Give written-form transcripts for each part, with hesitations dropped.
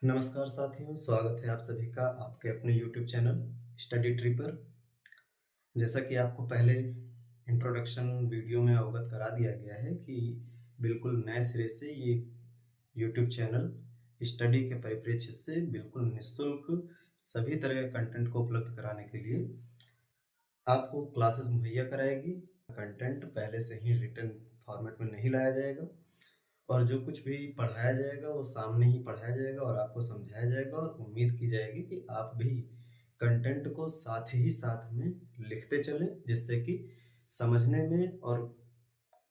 नमस्कार साथियों, स्वागत है आप सभी का आपके अपने यूट्यूब चैनल स्टडी ट्री पर। जैसा कि आपको पहले इंट्रोडक्शन वीडियो में अवगत करा दिया गया है कि बिल्कुल नए सिरे से ये यूट्यूब चैनल स्टडी के परिप्रेक्ष्य से बिल्कुल निःशुल्क सभी तरह के कंटेंट को उपलब्ध कराने के लिए आपको क्लासेस मुहैया कराएगी। कंटेंट पहले से ही रिटन फॉर्मेट में नहीं लाया जाएगा और जो कुछ भी पढ़ाया जाएगा वो सामने ही पढ़ाया जाएगा और आपको समझाया जाएगा और उम्मीद की जाएगी कि आप भी कंटेंट को साथ ही साथ में लिखते चलें, जिससे कि समझने में और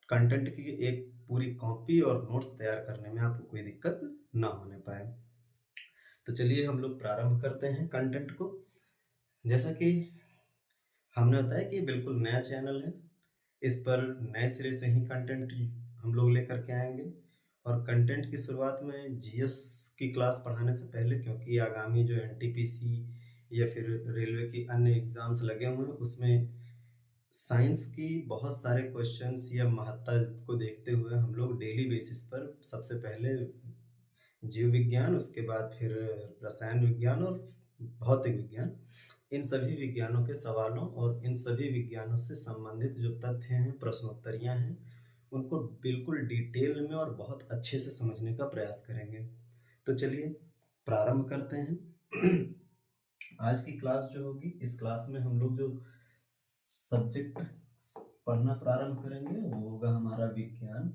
कंटेंट की एक पूरी कॉपी और नोट्स तैयार करने में आपको कोई दिक्कत ना होने पाए। तो चलिए हम लोग प्रारंभ करते हैं कंटेंट को। जैसा कि हमने बताया कि ये बिल्कुल नया चैनल है, इस पर नए सिरे से ही कंटेंट हम लोग लेकर के आएंगे और कंटेंट की शुरुआत में जीएस की क्लास पढ़ाने से पहले, क्योंकि आगामी जो एनटीपीसी या फिर रेलवे की अन्य एग्जाम्स लगे हुए हैं उसमें साइंस की बहुत सारे क्वेश्चंस या महत्ता को देखते हुए हम लोग डेली बेसिस पर सबसे पहले जीव विज्ञान, उसके बाद फिर रसायन विज्ञान और भौतिक विज्ञान, इन सभी विज्ञानों के सवालों और इन सभी विज्ञानों से संबंधित जो तथ्य हैं, प्रश्नोत्तरियां हैं, उनको बिल्कुल डिटेल में और बहुत अच्छे से समझने का प्रयास करेंगे। तो चलिए प्रारंभ करते हैं। आज की क्लास जो होगी, इस क्लास में हम लोग जो सब्जेक्ट पढ़ना प्रारंभ करेंगे वो होगा हमारा विज्ञान,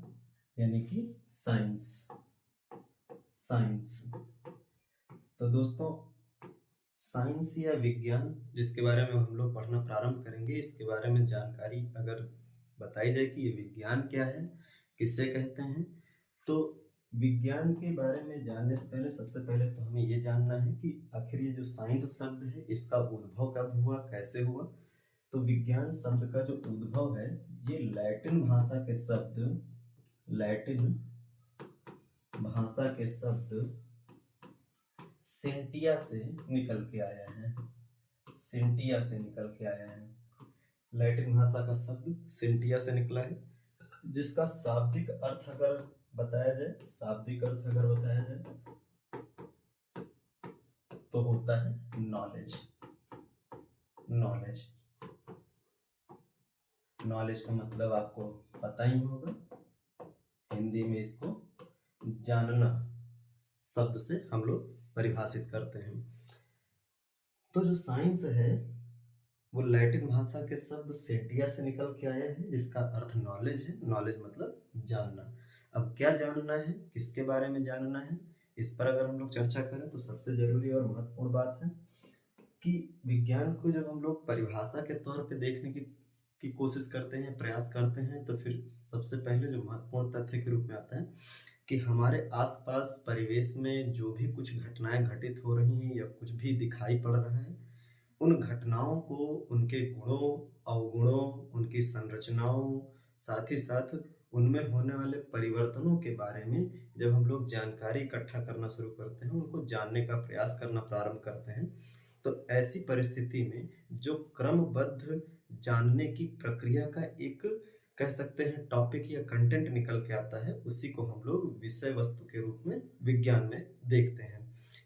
यानी कि साइंस। तो दोस्तों, साइंस या विज्ञान जिसके बारे में हम लोग पढ़ना प्रारंभ करेंगे, इसके बारे में जानकारी अगर बताई जाए कि ये विज्ञान क्या है, किसे कहते हैं, तो विज्ञान के बारे में जानने से पहले सबसे पहले तो हमें ये जानना है कि आखिर ये जो साइंस शब्द है इसका उद्भव कब हुआ, कैसे हुआ। तो विज्ञान शब्द का जो उद्भव है ये लैटिन भाषा के शब्द सेंटिया से निकल के आया है। लैटिन भाषा का शब्द सेंटिया से निकला है, जिसका शाब्दिक अर्थ अगर बताया जाए तो होता है नॉलेज। नॉलेज का मतलब आपको पता ही होगा, हिंदी में इसको जानना शब्द से हम लोग परिभाषित करते हैं। तो जो साइंस है वो लैटिन भाषा के शब्द सेंटिया से निकल के आया है, जिसका अर्थ नॉलेज है। नॉलेज मतलब जानना। अब क्या जानना है, किसके बारे में जानना है, इस पर अगर हम लोग चर्चा करें तो सबसे जरूरी और महत्वपूर्ण बात है कि विज्ञान को जब हम लोग परिभाषा के तौर पे देखने की कोशिश करते हैं, प्रयास करते हैं, तो फिर सबसे पहले जो महत्वपूर्ण तथ्य के रूप में आता है कि हमारे आसपास परिवेश में जो भी कुछ घटनाएं घटित हो रही हैं या कुछ भी दिखाई पड़ रहा है, उन घटनाओं को, उनके गुणों अवगुणों, उनकी संरचनाओं, साथ ही साथ उनमें होने वाले परिवर्तनों के बारे में जब हम लोग जानकारी इकट्ठा करना शुरू करते हैं, उनको जानने का प्रयास करना प्रारंभ करते हैं, तो ऐसी परिस्थिति में जो क्रमबद्ध जानने की प्रक्रिया का एक कह सकते हैं टॉपिक या कंटेंट निकल के आता है, उसी को हम लोग विषय वस्तु के रूप में विज्ञान में देखते हैं।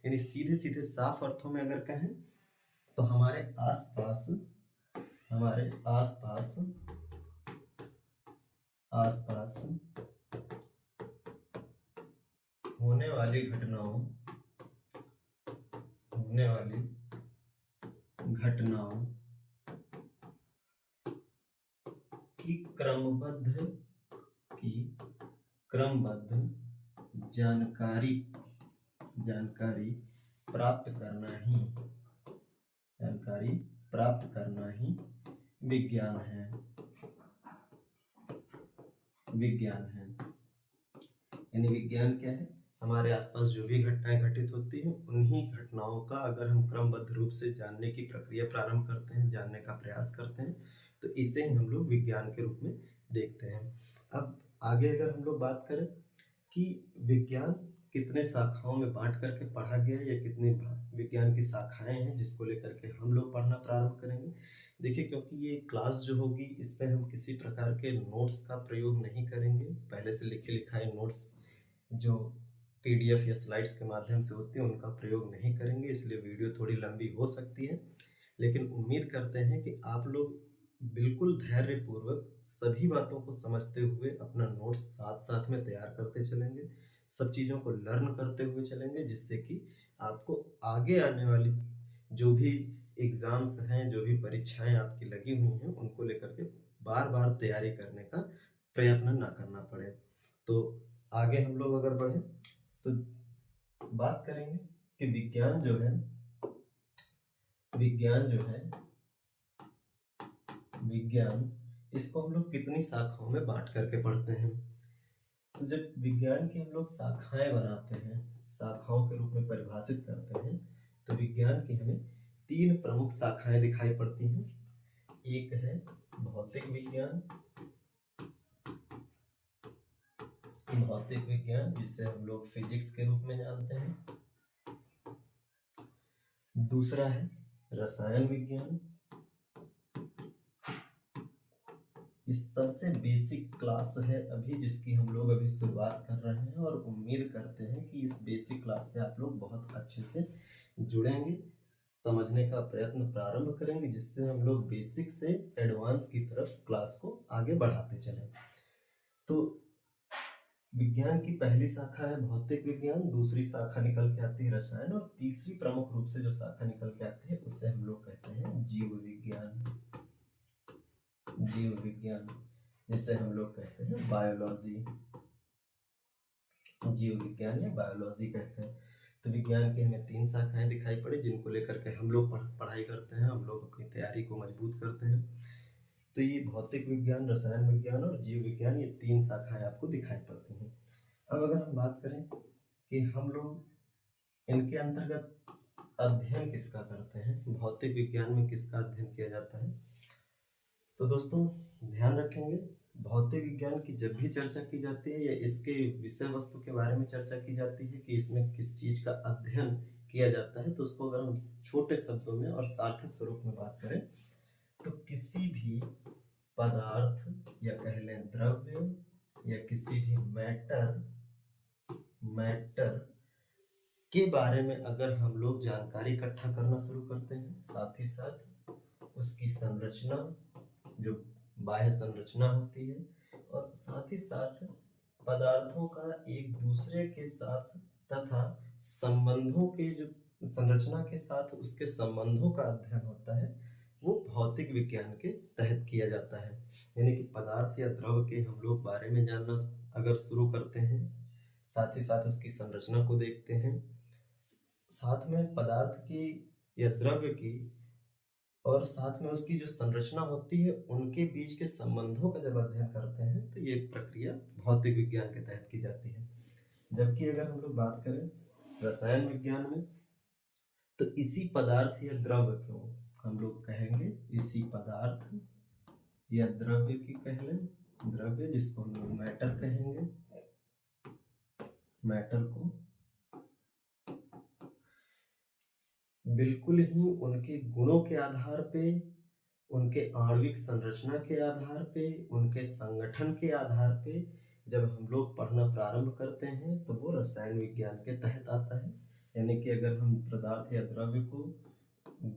यानी सीधे सीधे साफ अर्थों में अगर कहें तो हमारे आसपास होने वाली घटनाओं की क्रमबद्ध जानकारी प्राप्त करना ही विज्ञान है। यानी विज्ञान क्या है, हमारे आसपास जो भी घटनाएं घटित होती हैं उन्हीं घटनाओं का अगर हम क्रमबद्ध रूप से जानने की प्रक्रिया प्रारंभ करते हैं, जानने का प्रयास करते हैं, तो इसे ही हम लोग विज्ञान के रूप में देखते हैं। अब आगे अगर हम लोग बात करें कि विज्ञान कितने शाखाओं में बांट करके पढ़ा गया है या कितनी विज्ञान की शाखाएं हैं जिसको लेकर के हम लोग पढ़ना प्रारंभ करेंगे। देखिए, क्योंकि ये क्लास जो होगी इस पर हम किसी प्रकार के नोट्स का प्रयोग नहीं करेंगे, पहले से लिखे लिखाए नोट्स जो पीडीएफ या स्लाइड्स के माध्यम से होती है उनका प्रयोग नहीं करेंगे, इसलिए वीडियो थोड़ी लंबी हो सकती है। लेकिन उम्मीद करते हैं कि आप लोग बिल्कुल धैर्यपूर्वक सभी बातों को समझते हुए अपना नोट्स साथ-साथ में तैयार करते चलेंगे, सब चीज़ों को लर्न करते हुए चलेंगे, जिससे कि आपको आगे आने वाली जो भी एग्ज़ाम्स हैं, जो भी परीक्षाएँ आपकी लगी हुई हैं, उनको लेकर के बार-बार तैयारी करने का प्रयत्न ना करना पड़े। तो आगे हम लोग अगर बढ़ें तो बात करेंगे कि विज्ञान इसको हम लोग कितनी शाखाओं में बांट करके पढ़ते हैं। तो जब विज्ञान की हम लोग शाखाएं बनाते हैं, शाखाओं के रूप में परिभाषित करते हैं, तो विज्ञान की हमें 3 प्रमुख शाखाएं दिखाई पड़ती हैं। एक है भौतिक विज्ञान, जिसे हम लोग फिजिक्स के रूप में जानते हैं। दूसरा है रसायन विज्ञान, इस सबसे बेसिक क्लास है अभी, जिसकी हम लोग अभी शुरुआत कर रहे हैं और उम्मीद करते हैं कि इस बेसिक क्लास से आप लोग बहुत अच्छे से जुड़ेंगे, समझने का प्रयत्न प्रारंभ करेंगे, जिससे हम लोग बेसिक से एडवांस की तरफ क्लास को आगे बढ़ाते चलें। तो विज्ञान की पहली शाखा है भौतिक विज्ञान, दूसरी शाखा निकल के आती है रसायन, और तीसरी प्रमुख रूप से जो शाखा निकल के आती है उसे हम लोग कहते हैं जीव विज्ञान, जिसे हम लोग कहते हैं बायोलॉजी, जीव विज्ञान या बायोलॉजी कहते हैं। तो विज्ञान की हमें 3 शाखाएं दिखाई पड़ी, जिनको लेकर के हम लोग पढ़ाई करते हैं, हम लोग अपनी तैयारी को मजबूत करते हैं। तो ये भौतिक विज्ञान, रसायन विज्ञान और जीव विज्ञान, ये 3 शाखाएं आपको दिखाई पड़ती हैं। अब अगर हम बात करें कि हम लोग इनके अंतर्गत अध्ययन किसका करते हैं, भौतिक विज्ञान में किसका अध्ययन किया जाता है, तो दोस्तों ध्यान रखेंगे, भौतिक विज्ञान की जब भी चर्चा की जाती है या इसके विषय वस्तु के बारे में चर्चा की जाती है कि इसमें किस चीज़ का अध्ययन किया जाता है, तो उसको अगर हम छोटे शब्दों में और सार्थक स्वरूप में बात करें तो किसी भी पदार्थ या कह लें द्रव्य या किसी भी मैटर के बारे में अगर हम लोग जानकारी इकट्ठा करना शुरू करते हैं, साथ ही साथ उसकी संरचना, जो बाह्य संरचना होती है, और साथ ही साथ पदार्थों का एक दूसरे के साथ तथा संबंधों के, जो संरचना के साथ उसके संबंधों का अध्ययन होता है, वो भौतिक विज्ञान के तहत किया जाता है। यानी कि पदार्थ या द्रव के हम लोग बारे में जानना अगर शुरू करते हैं, साथ ही साथ उसकी संरचना को देखते हैं, साथ में पदार्थ की या द्रव्य की और साथ में उसकी जो संरचना होती है, उनके बीच के संबंधों का जब अध्ययन करते हैं, तो ये प्रक्रिया भौतिक विज्ञान के तहत की जाती है। जबकि अगर हम लोग बात करें रसायन विज्ञान में, तो इसी पदार्थ या द्रव्य को हम लोग कहेंगे, इसी पदार्थ या द्रव्य की कह लें, द्रव्य जिसको हम लोग मैटर कहेंगे, मैटर को बिल्कुल ही उनके गुणों के आधार पे, उनके आणविक संरचना के आधार पे, उनके संगठन के आधार पे जब हम लोग पढ़ना प्रारंभ करते हैं, तो वो रसायन विज्ञान के तहत आता है। यानी कि अगर हम पदार्थ या द्रव्य को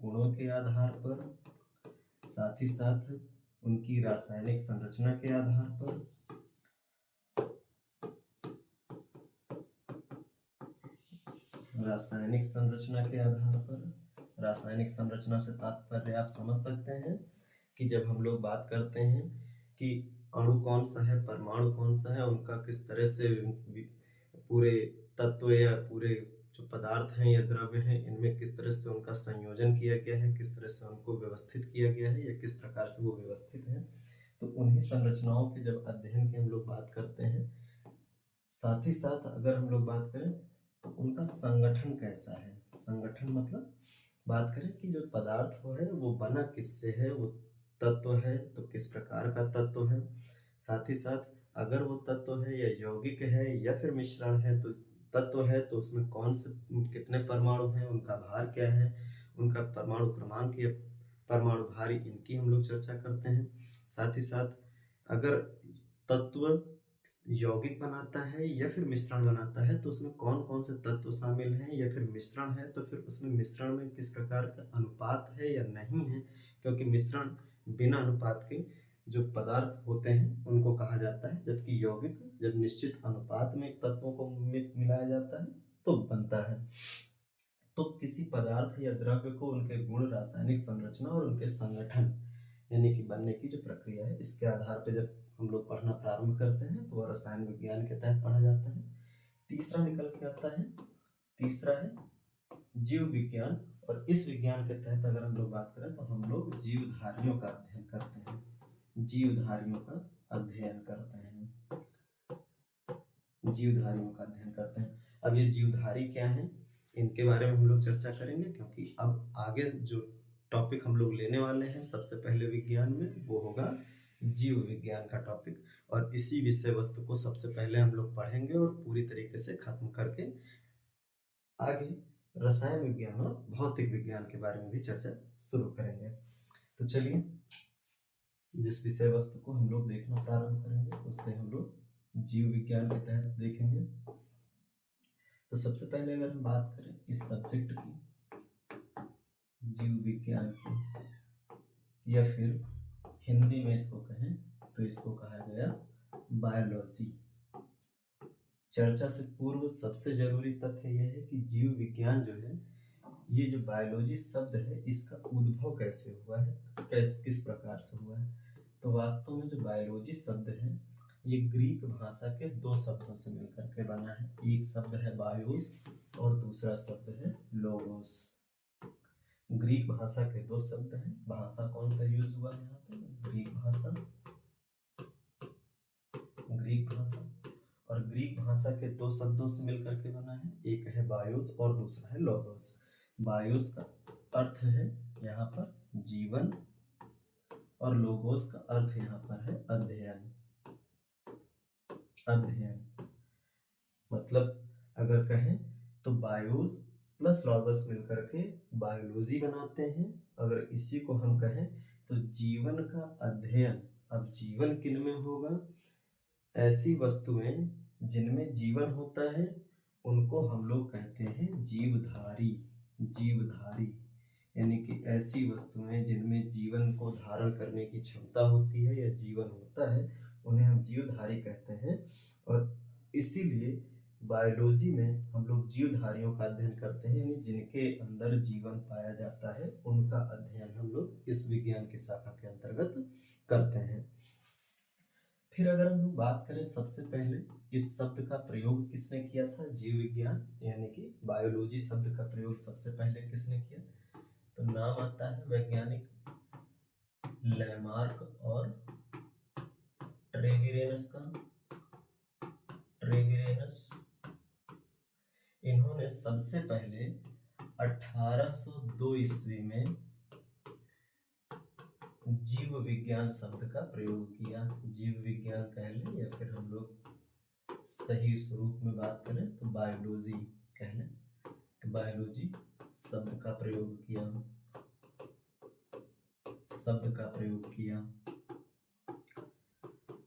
गुणों के आधार पर, साथ ही साथ उनकी रासायनिक संरचना के आधार पर, रासायनिक संरचना के आधार पर, रासायनिक संरचना से तात्पर्य आप समझ सकते हैं कि जब हम लोग बात करते हैं कि अणु कौन सा है, परमाणु कौन सा है, उनका किस तरह से पूरे तत्व या पूरे जो पदार्थ हैं या द्रव्य हैं, इनमें किस तरह से उनका संयोजन किया गया है, किस तरह से उनको व्यवस्थित किया गया है या किस प्रकार से वो व्यवस्थित है, तो उन्हीं संरचनाओं के जब अध्ययन की हम लोग बात करते हैं, साथ ही साथ अगर हम लोग बात करें तो उनका संगठन कैसा है। संगठन मतलब बात करें कि जो पदार्थ वो है वो बना किससे है, वो तत्व है तो किस प्रकार का तत्व है, साथ ही साथ अगर वो तत्व है या यौगिक है या फिर मिश्रण है, तो तत्व है तो उसमें कौन से कितने परमाणु हैं, उनका भार क्या है, उनका परमाणु क्रमांक या परमाणु भारी, इनकी हम लोग चर्चा करते हैं। साथ ही साथ अगर तत्व यौगिक बनाता है या फिर मिश्रण बनाता है तो उसमें कौन कौन से तत्व शामिल हैं, या फिर मिश्रण है तो फिर उसमें मिश्रण में किस प्रकार का अनुपात है या नहीं है, क्योंकि मिश्रण बिना अनुपात के जो पदार्थ होते हैं उनको कहा जाता है, जबकि यौगिक जब निश्चित अनुपात में तत्वों को मिलाया जाता है तो बनता है। तो किसी पदार्थ या द्रव्य को उनके गुण, रासायनिक संरचना और उनके संगठन यानी कि बनने की जो प्रक्रिया है, इसके आधार पर जब हम लोग पढ़ना प्रारंभ करते हैं तो वह रसायन विज्ञान के तहत पढ़ा जाता है। तीसरा निकल के आता है, तीसरा है जीव विज्ञान, और इस विज्ञान के तहत अगर हम लोग बात करें तो हम लोग जीवधारियों का अध्ययन करते हैं, जीवधारियों का अध्ययन करते हैं, जीवधारियों का अध्ययन करते हैं। अब ये जीवधारी क्या है, इनके बारे में हम लोग चर्चा करेंगे, क्योंकि अब आगे जो टॉपिक हम लोग लेने वाले हैं सबसे पहले विज्ञान में वो होगा जीव विज्ञान का टॉपिक, और इसी विषय वस्तु को सबसे पहले हम लोग पढ़ेंगे और पूरी तरीके से खत्म करके आगे रसायन विज्ञान और भौतिक विज्ञान के बारे में भी चर्चा शुरू करेंगे। तो चलिए, जिस विषय वस्तु को हम लोग देखना प्रारंभ करेंगे उससे हम लोग जीव विज्ञान के तहत देखेंगे। तो सबसे पहले अगर हम बात करें इस सब्जेक्ट की, जीव विज्ञान की, या फिर हिंदी में इसको कहें तो इसको कहा गया बायोलॉजी। चर्चा से पूर्व सबसे जरूरी तथ्य यह है कि जीव विज्ञान जो है, ये जो बायोलॉजी शब्द है इसका उद्भव कैसे हुआ है, किस प्रकार से हुआ है। तो वास्तव में जो बायोलॉजी शब्द है ये ग्रीक भाषा के दो शब्दों से मिलकर के बना है। एक शब्द है बायोस और दूसरा शब्द है लोगोस। ग्रीक भाषा के दो शब्द हैं। भाषा कौन सा यूज हुआ है यहाँ पे, ग्रीक भाषा, ग्रीक भाषा, और ग्रीक भाषा के दो शब्दों से मिलकर के बना है, एक है बायोस और दूसरा है लोगोस। बायोस का अर्थ है यहाँ पर जीवन और लोगोस का अर्थ यहाँ पर है अध्ययन। अध्ययन मतलब अगर कहें तो बायोस प्लस लोगोस मिलकर के बायोलॉजी बनाते हैं। अगर इसी को हम कहें तो जीवन का अध्ययन। अब जीवन किन में होगा, ऐसी वस्तुएं जिनमें जीवन होता है उनको हम लोग कहते हैं जीवधारी। जीवधारी यानी कि ऐसी वस्तुएं जिनमें जीवन को धारण करने की क्षमता होती है या जीवन होता है उन्हें हम जीवधारी कहते हैं। और इसीलिए बायोलॉजी में हम लोग जीवधारियों का अध्ययन करते हैं, यानी जिनके अंदर जीवन पाया जाता है उनका अध्ययन हम लोग इस विज्ञान की शाखा के अंतर्गत करते हैं। फिर अगर हम लोग बात करें सबसे पहले इस शब्द का प्रयोग किसने किया था, जीव विज्ञान यानी कि बायोलॉजी शब्द का प्रयोग सबसे पहले किसने किया, तो नाम आता है वैज्ञानिक लैमार्क और ट्रेविरेनस का। ट्रेविरेनस, इन्होंने सबसे पहले 1802 ईस्वी में जीव विज्ञान शब्द का प्रयोग किया। जीव विज्ञान कह लें या फिर हम लोग सही स्वरूप में बात करें तो बायोलॉजी कह लें, तो बायोलॉजी शब्द का प्रयोग किया, शब्द का प्रयोग किया।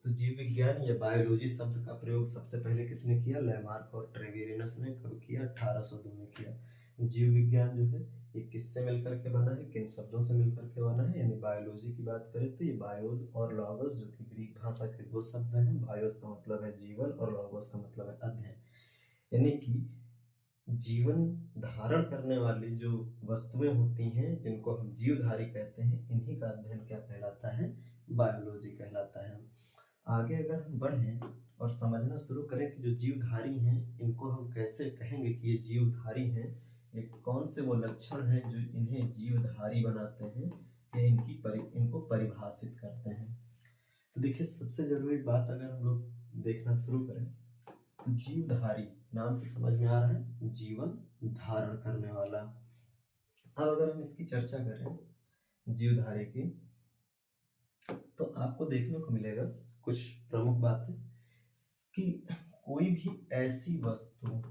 तो जीव विज्ञान या बायोलॉजी शब्द का प्रयोग सबसे पहले किसने किया, लैमार्क और ट्रेविरेनस ने कब किया, 1802 में किया। जीव विज्ञान जो है ये किससे मिलकर के बना है, किन शब्दों से मिलकर के बना है, यानी बायोलॉजी की बात करें तो ये बायोस और लॉगस जो कि ग्रीक भाषा के दो शब्द हैं। बायोस का मतलब है जीवन और लॉगस का मतलब है अध्ययन, यानी कि जीवन धारण करने वाली जो वस्तुएं होती हैं जिनको हम जीवधारी कहते हैं, इन्हीं का अध्ययन क्या कहलाता है, बायोलॉजी कहलाता है। आगे अगर हम बढ़ें और समझना शुरू करें कि जो जीवधारी हैं इनको हम कैसे कहेंगे कि ये जीवधारी हैं, ये कौन से वो लक्षण हैं जो इन्हें जीवधारी बनाते हैं या इनको परिभाषित करते हैं। तो देखिए, सबसे जरूरी बात अगर हम लोग देखना शुरू करें तो जीवधारी नाम से समझ में आ रहा है जीवन धारण करने वाला। अब अगर हम इसकी चर्चा करें जीवधारी की तो आपको देखने को मिलेगा कुछ प्रमुख बातें कि कोई भी ऐसी वस्तु,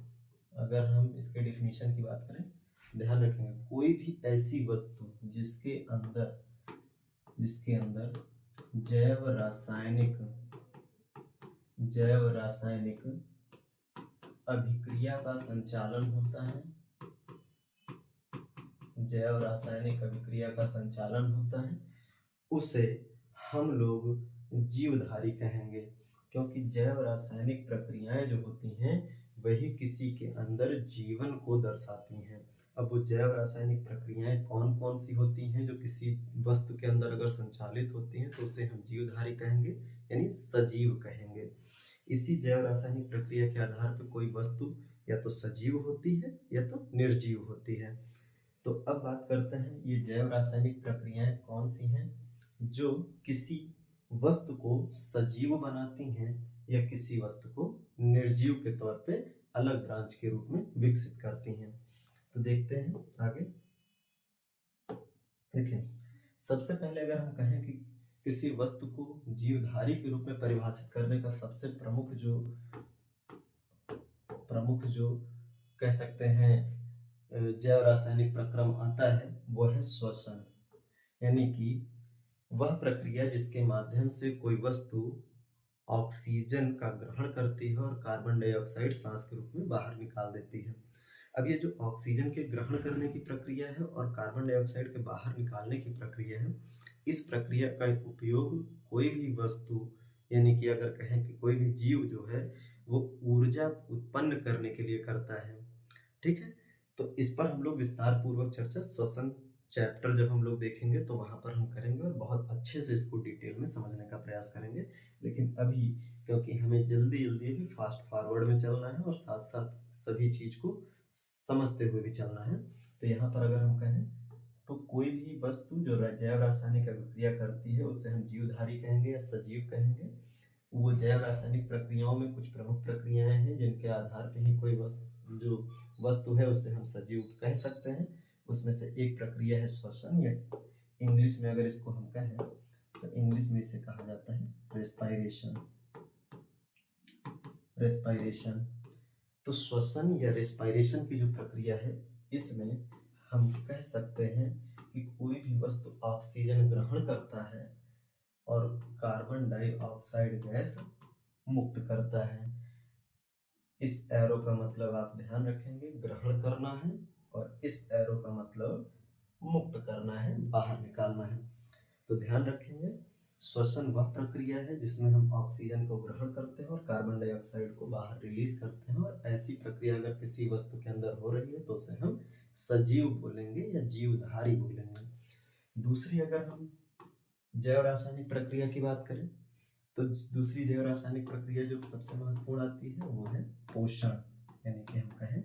अगर हम इसके डिफिनीशन की बात करें, ध्यान रखेंगे कोई भी ऐसी वस्तु जिसके अंदर जैव रासायनिक जैव रासायनिक अभिक्रिया का संचालन होता है, जैव रासायनिक अभिक्रिया का संचालन होता है, उसे हम लोग जीवधारी कहेंगे, क्योंकि जैव रासायनिक प्रक्रियाएं जो होती हैं वही किसी के अंदर जीवन को दर्शाती हैं। अब वो जैव रासायनिक प्रक्रियाएं कौन कौन सी होती हैं जो किसी वस्तु के अंदर अगर संचालित होती हैं तो उसे हम जीवधारी कहेंगे, यानी सजीव कहेंगे। इसी जैव रासायनिक प्रक्रिया के आधार पर कोई वस्तु या तो सजीव होती है या तो निर्जीव होती है। तो अब बात करते हैं ये जैव रासायनिक प्रक्रियाएं कौन सी हैं जो किसी वस्तु को सजीव बनाती हैं या किसी वस्तु को निर्जीव के तौर पे अलग ब्रांच के रूप में विकसित करती हैं। तो देखते हैं आगे। देखिए, सबसे पहले अगर हम कहें कि किसी वस्तु को जीवधारी के रूप में परिभाषित करने का सबसे प्रमुख जो कह सकते हैं जैव रासायनिक प्रक्रम आता है वो है श्वसन, यानी कि वह प्रक्रिया जिसके माध्यम से कोई वस्तु ऑक्सीजन का ग्रहण करती है और कार्बन डाइऑक्साइड सांस के रूप में बाहर निकाल देती है। अब ये जो ऑक्सीजन के ग्रहण करने की प्रक्रिया है और कार्बन डाइऑक्साइड के बाहर निकालने की प्रक्रिया है, इस प्रक्रिया का उपयोग कोई भी वस्तु, यानी कि अगर कहें कि कोई भी जीव जो है वो ऊर्जा उत्पन्न करने के लिए करता है। ठीक है, तो इस पर हम लोग विस्तार पूर्वक चर्चा श्वसन चैप्टर जब हम लोग देखेंगे तो वहां पर हम करेंगे और बहुत अच्छे से इसको डिटेल में समझने का प्रयास करेंगे। लेकिन अभी क्योंकि हमें जल्दी जल्दी भी फास्ट फॉरवर्ड में चलना है और साथ साथ सभी चीज को समझते हुए भी चलना है, तो यहाँ पर अगर हम कहें तो कोई भी वस्तु जो जैव रासायनिक अभिक्रिया करती है उसे हम जीवधारी कहेंगे या सजीव कहेंगे। वो जैव रासायनिक प्रक्रियाओं में कुछ प्रमुख प्रक्रियाएं हैं जिनके आधार पर ही कोई वस्तु है उसे हम सजीव कह सकते हैं। उसमें से एक प्रक्रिया है श्वसन, या इंग्लिश में अगर इसको हम कहें तो इंग्लिश में इसे कहा जाता है रेस्पायरेशन। तो श्वसन या रेस्पायरेशन की जो प्रक्रिया है इसमें हम कह सकते हैं कि कोई भी वस्तु ऑक्सीजन ग्रहण करता है और कार्बन डाइऑक्साइड गैस मुक्त करता है। इस एरो का मतलब आप ध्यान रखेंगे ग्रहण करना है और इस एरो का मतलब मुक्त करना है, बाहर निकालना है। तो ध्यान रखेंगे श्वसन वह प्रक्रिया है जिसमें हम ऑक्सीजन को ग्रहण करते हैं और कार्बन डाइऑक्साइड को बाहर रिलीज करते हैं, और ऐसी प्रक्रिया अगर किसी वस्तु के अंदर हो रही है तो उसे हम सजीव बोलेंगे या जीवधारी बोलेंगे। दूसरी अगर हम जैव रासायनिक प्रक्रिया की बात करें तो दूसरी जैव रासायनिक प्रक्रिया जो सबसे महत्वपूर्ण आती है वो है पोषण, यानी कि हम कहें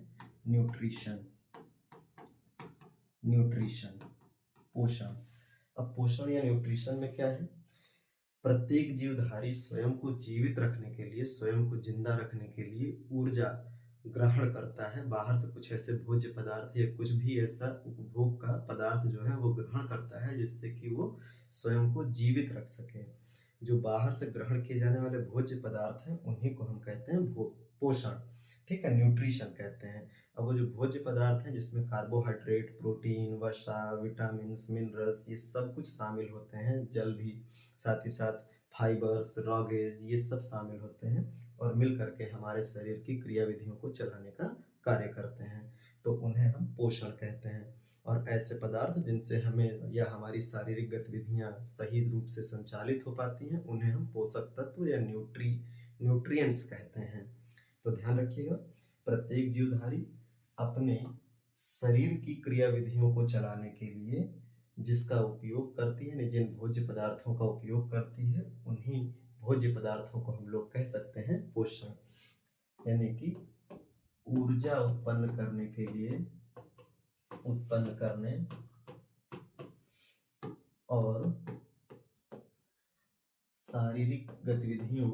न्यूट्रिशन, पोषण। अब पोषण या न्यूट्रिशन में क्या है, प्रत्येक जीवधारी स्वयं को जीवित रखने के लिए, स्वयं को जिंदा रखने के लिए ऊर्जा ग्रहण करता है बाहर से, कुछ ऐसे भोज्य पदार्थ या कुछ भी ऐसा उपभोग का पदार्थ जो है वो ग्रहण करता है जिससे कि वो स्वयं को जीवित रख सके। जो बाहर से ग्रहण किए जाने वाले भोज्य पदार्थ हैं उन्हीं को हम कहते हैं पोषण, ठीक है, न्यूट्रिशन कहते हैं। अब वो जो भोज्य पदार्थ हैं जिसमें कार्बोहाइड्रेट, प्रोटीन, वसा, विटामिन, मिनरल्स ये सब कुछ शामिल होते हैं, जल भी, साथ ही साथ फाइबर्स, रॉ गैस ये सब शामिल होते हैं और मिल करके हमारे शरीर की क्रियाविधियों को चलाने का कार्य करते हैं, तो उन्हें हम पोषण कहते हैं। और ऐसे पदार्थ जिनसे हमें या हमारी शारीरिक गतिविधियां सही रूप से संचालित हो पाती हैं उन्हें हम पोषक तत्व या न्यूट्रिएंट्स कहते हैं। तो ध्यान रखिएगा प्रत्येक जीवधारी अपने शरीर की क्रियाविधियों को चलाने के लिए जिसका उपयोग करती है, जिन भोज्य पदार्थों का उपयोग करती है उन्हीं भोज्य पदार्थों को हम लोग कह सकते हैं पोषण, यानी कि ऊर्जा उत्पन्न करने के लिए, उत्पन्न करने और शारीरिक गतिविधियों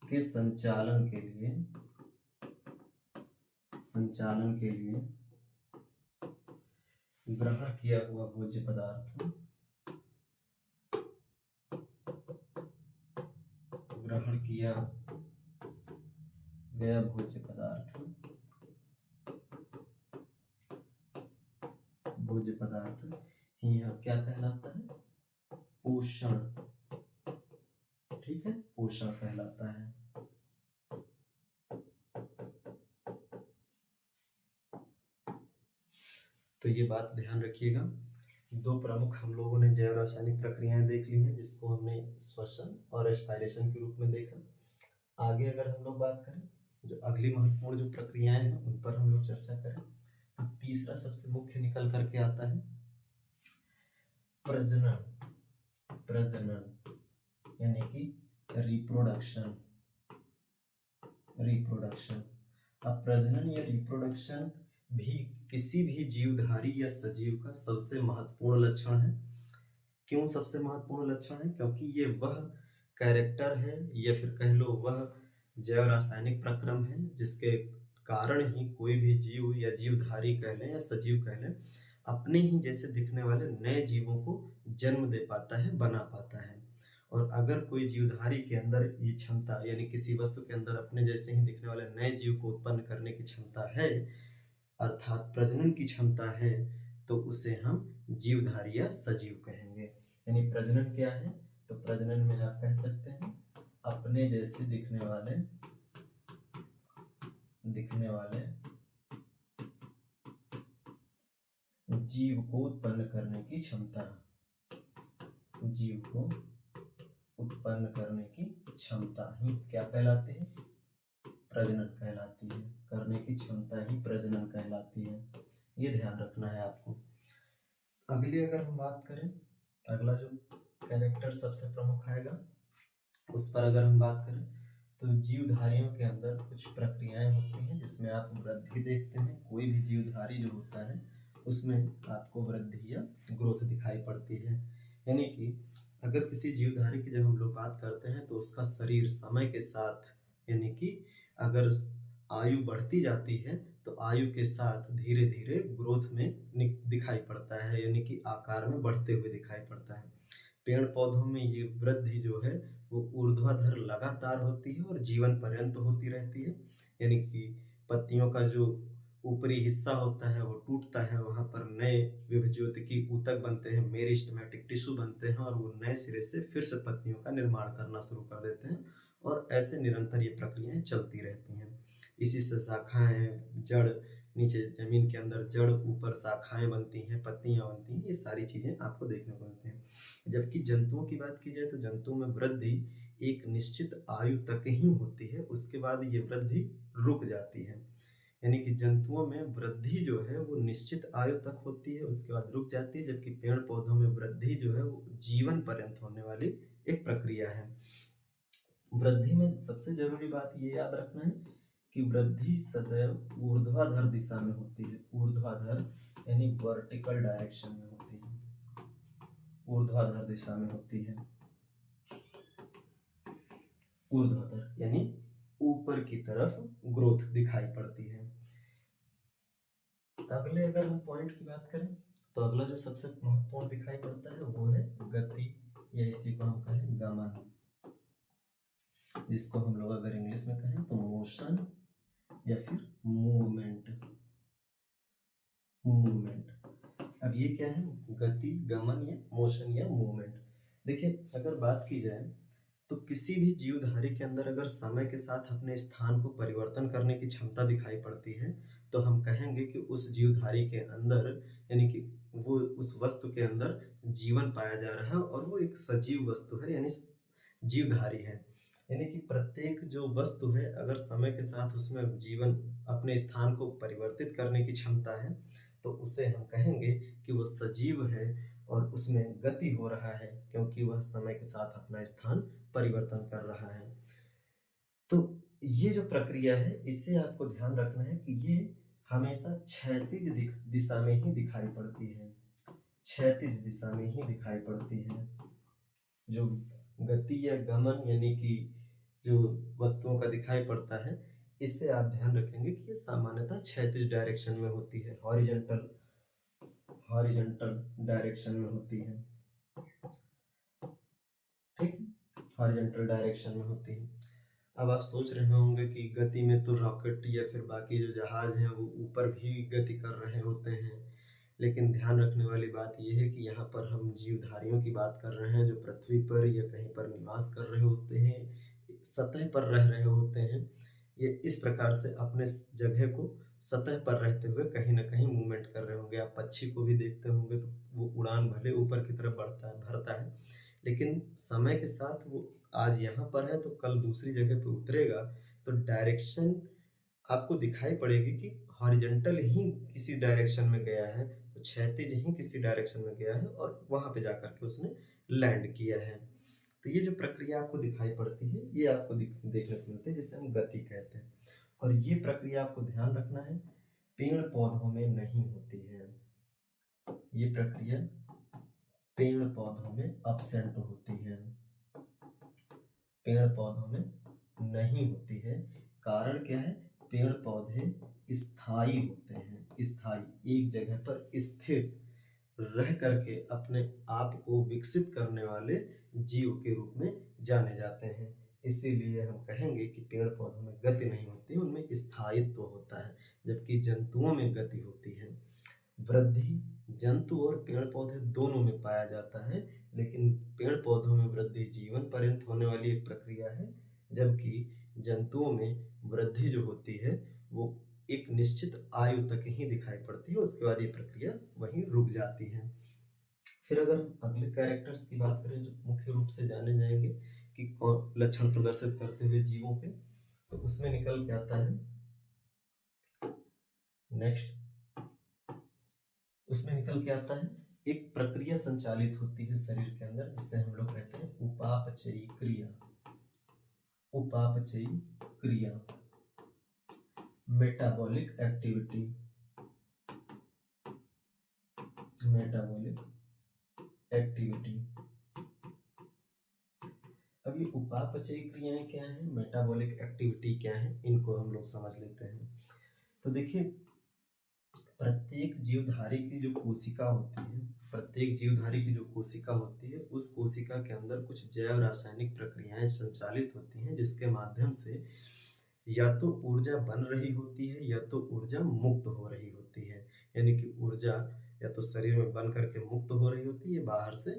के संचालन के लिए ग्रहण किया हुआ भोज्य पदार्थ, ग्रहण किया गया भोज्य पदार्थ भोज्य पदार्थ ही यह क्या कहलाता है? पोषण। ठीक है, पोषण कहलाता है। तो ये बात ध्यान रखिएगा। दो प्रमुख हम लोगों ने जैव रासायनिक प्रक्रियाएं देख ली हैं, जिसको हमने श्वसन और रेस्पिरेशन के रूप में देखा। आगे अगर हम लोग बात करें, जो अगली महत्वपूर्ण जो प्रक्रियाएं हैं उन पर हम लोग चर्चा करें, तो तीसरा सबसे मुख्य निकल करके आता है प्रजनन। प्रजनन यानी कि रिप्रोडक्शन। रिप्रोडक्शन। अब प्रजनन या रिप्रोडक्शन भी किसी भी जीवधारी या सजीव का सबसे महत्वपूर्ण लक्षण है। क्यों सबसे महत्वपूर्ण लक्षण है? क्योंकि ये वह कैरेक्टर है या फिर कह लो वह जैव रासायनिक प्रक्रम है जिसके कारण ही कोई भी जीव या जीवधारी कह लें या सजीव कह लें अपने ही जैसे दिखने वाले नए जीवों को जन्म दे पाता है, बना पाता है। और अगर कोई जीवधारी के अंदर ये क्षमता यानी किसी वस्तु के अंदर अपने जैसे ही दिखने वाले नए जीव को उत्पन्न करने की क्षमता है, अर्थात प्रजनन की क्षमता है, तो उसे हम जीवधारी या सजीव कहेंगे। यानी प्रजनन क्या है? तो प्रजनन में आप कह सकते हैं अपने जैसे दिखने वाले जीव को उत्पन्न करने की क्षमता। जीव को उत्पन्न करने की क्षमता ही क्या कहलाती है? प्रजनन कहलाती है। करने की क्षमता ही प्रजनन कहलाती है। ये ध्यान रखना है आपको। अगली अगर हम बात करें, अगला जो कैरेक्टर सबसे प्रमुख आएगा उस पर अगर हम बात करें, तो जीवधारियों के अंदर कुछ प्रक्रियाएं होती हैं जिसमें आप वृद्धि देखते हैं। कोई भी जीवधारी जो होता है उसमें आपको वृद्धि या ग्रोथ दिखाई पड़ती है। यानी कि अगर किसी जीवधारी की जब हम लोग बात करते हैं तो उसका शरीर समय के साथ, यानी कि अगर आयु बढ़ती जाती है तो आयु के साथ धीरे धीरे ग्रोथ में दिखाई पड़ता है, यानी कि आकार में बढ़ते हुए दिखाई पड़ता है। पेड़ पौधों में ये वृद्धि जो है वो ऊर्ध्वाधर लगातार होती है और जीवन पर्यंत होती रहती है। यानी कि पत्तियों का जो ऊपरी हिस्सा होता है वो टूटता है, वहां पर नए विभज्योतिकी ऊतक बनते हैं, मेरिस्टेमेटिक टिश्यू बनते हैं और वो नए सिरे से फिर से पत्तियों का निर्माण करना शुरू कर देते हैं और ऐसे निरंतर ये प्रक्रियाएं चलती रहती हैं। इसी से शाखाएं, जड़, नीचे जमीन के अंदर जड़, ऊपर शाखाएं बनती हैं, पत्तियां बनती हैं, ये सारी चीजें आपको देखने को मिलती हैं। जबकि जंतुओं की बात की जाए तो जंतुओं में वृद्धि एक निश्चित आयु तक ही होती है, उसके बाद ये वृद्धि रुक जाती है। यानी कि जंतुओं में वृद्धि जो है वो निश्चित आयु तक होती है, उसके बाद रुक जाती है, जबकि पेड़ पौधों में वृद्धि जो है वो जीवन पर्यंत होने वाली एक प्रक्रिया है। वृद्धि में सबसे जरूरी बात ये याद रखना है कि वृद्धि सदैव ऊर्ध्वाधर दिशा में होती है। ऊर्ध्वाधर यानी वर्टिकल डायरेक्शन में होती है, ऊर्ध्वाधर दिशा में होती है। ऊर्ध्वाधर यानी ऊपर की तरफ ग्रोथ दिखाई पड़ती है। अगले अगर हम पॉइंट की बात करें तो अगला जो सबसे महत्वपूर्ण दिखाई पड़ता है वो है गति, या इसी को हम कहें गमन, जिसको हम लोग अगर इंग्लिश में कहें तो मोशन या फिर मूवमेंट। अब ये क्या है? गति, गमन या मोशन या मूवमेंट। देखिए अगर बात की जाए तो किसी भी जीवधारी के अंदर अगर समय के साथ अपने स्थान को परिवर्तन करने की क्षमता दिखाई पड़ती है तो हम कहेंगे कि उस जीवधारी के अंदर, यानी कि वो उस वस्तु के अंदर जीवन पाया जा रहा है और वो एक सजीव वस्तु है, यानी जीवधारी है। यानी कि प्रत्येक जो वस्तु है अगर समय के साथ उसमें जीवन अपने स्थान को परिवर्तित करने की क्षमता है तो उसे हम कहेंगे कि वो सजीव है और उसमें गति हो रहा है, क्योंकि वह समय के साथ अपना स्थान परिवर्तन कर रहा है। तो ये जो प्रक्रिया है इसे आपको ध्यान रखना है कि ये हमेशा क्षैतिज दिशा में ही दिखाई पड़ती है। क्षैतिज दिशा में ही दिखाई पड़ती है। जो गति या गमन यानी कि जो वस्तुओं का दिखाई पड़ता है, इससे आप ध्यान रखेंगे कि ये सामान्यतः क्षैतिज डायरेक्शन में होती है, हॉरिजॉन्टल डायरेक्शन में होती है। ठीक है, हॉरिजॉन्टल डायरेक्शन में होती है। अब आप सोच रहे होंगे कि गति में तो रॉकेट या फिर बाकी जो जहाज हैं वो ऊपर भी गति कर रहे होते हैं, लेकिन ध्यान रखने वाली बात ये है कि यहाँ पर हम जीवधारियों की बात कर रहे हैं जो पृथ्वी पर या कहीं पर निवास कर रहे होते हैं, सतह पर रह रहे होते हैं। ये इस प्रकार से अपने जगह को सतह पर रहते हुए कहीं ना कहीं मूवमेंट कर रहे होंगे। आप पक्षी को भी देखते होंगे तो वो उड़ान भले ऊपर की तरफ बढ़ता है भरता है, लेकिन समय के साथ वो आज यहाँ पर है तो कल दूसरी जगह पे उतरेगा, तो डायरेक्शन आपको दिखाई पड़ेगी कि हॉरिजॉन्टल ही किसी डायरेक्शन में गया है, तो क्षैतिज ही किसी डायरेक्शन में गया है और वहाँ पे जाकर के उसने लैंड किया है। तो ये जो प्रक्रिया आपको दिखाई पड़ती है, ये आपको देखने को मिलती है, जिसे हम गति कहते हैं। और ये प्रक्रिया आपको ध्यान रखना है, पेड़ पौधों में नहीं होती है। ये प्रक्रिया पेड़ पौधों में एब्सेंट होती है, पेड़ पौधों में नहीं होती है। कारण क्या है? पेड़ पौधे स्थायी होते हैं, स्थायी एक जगह पर स्थिर रह करके अपने आप को विकसित करने वाले जीव के रूप में जाने जाते हैं। इसीलिए हम कहेंगे कि पेड़ पौधों में गति नहीं होती, उनमें स्थायित्व होता है, जबकि जंतुओं में गति होती है। वृद्धि जंतु और पेड़ पौधे दोनों में पाया जाता है, लेकिन पेड़ पौधों में वृद्धि जीवन पर्यंत होने वाली एक प्रक्रिया है, जबकि जंतुओं में वृद्धि जो होती है वो एक निश्चित आयु तक ही दिखाई पड़ती है, उसके बाद ये प्रक्रिया वहीं रुक जाती है। फिर अगर हम अगले कैरेक्टर्स की बात करें जो मुख्य रूप से जाने जाएंगे कि कौन लक्षण प्रदर्शित करते हुए जीवों के, तो उसमें निकल के आता है नेक्स्ट, उसमें निकल के आता है एक प्रक्रिया संचालित होती है शरीर के अंदर, जिसे हम लोग कहते हैं उपापचयी क्रिया। उपापचयी क्रिया, मेटाबॉलिक एक्टिविटी, मेटाबॉलिक एक्टिविटी। अब ये उपापचयी क्रियाएं क्या हैं, मेटाबॉलिक एक्टिविटी क्या है, इनको हम लोग समझ लेते हैं। तो देखिए, प्रत्येक जीवधारी की जो कोशिका होती है, प्रत्येक जीवधारी की जो कोशिका होती है, उस कोशिका के अंदर कुछ जैव रासायनिक प्रक्रियाएं संचालित होती हैं, जिसके माध्यम से या तो ऊर्जा बन रही होती है या तो ऊर्जा मुक्त हो रही होती है। यानी कि ऊर्जा या तो शरीर में बन करके मुक्त हो रही होती है, बाहर से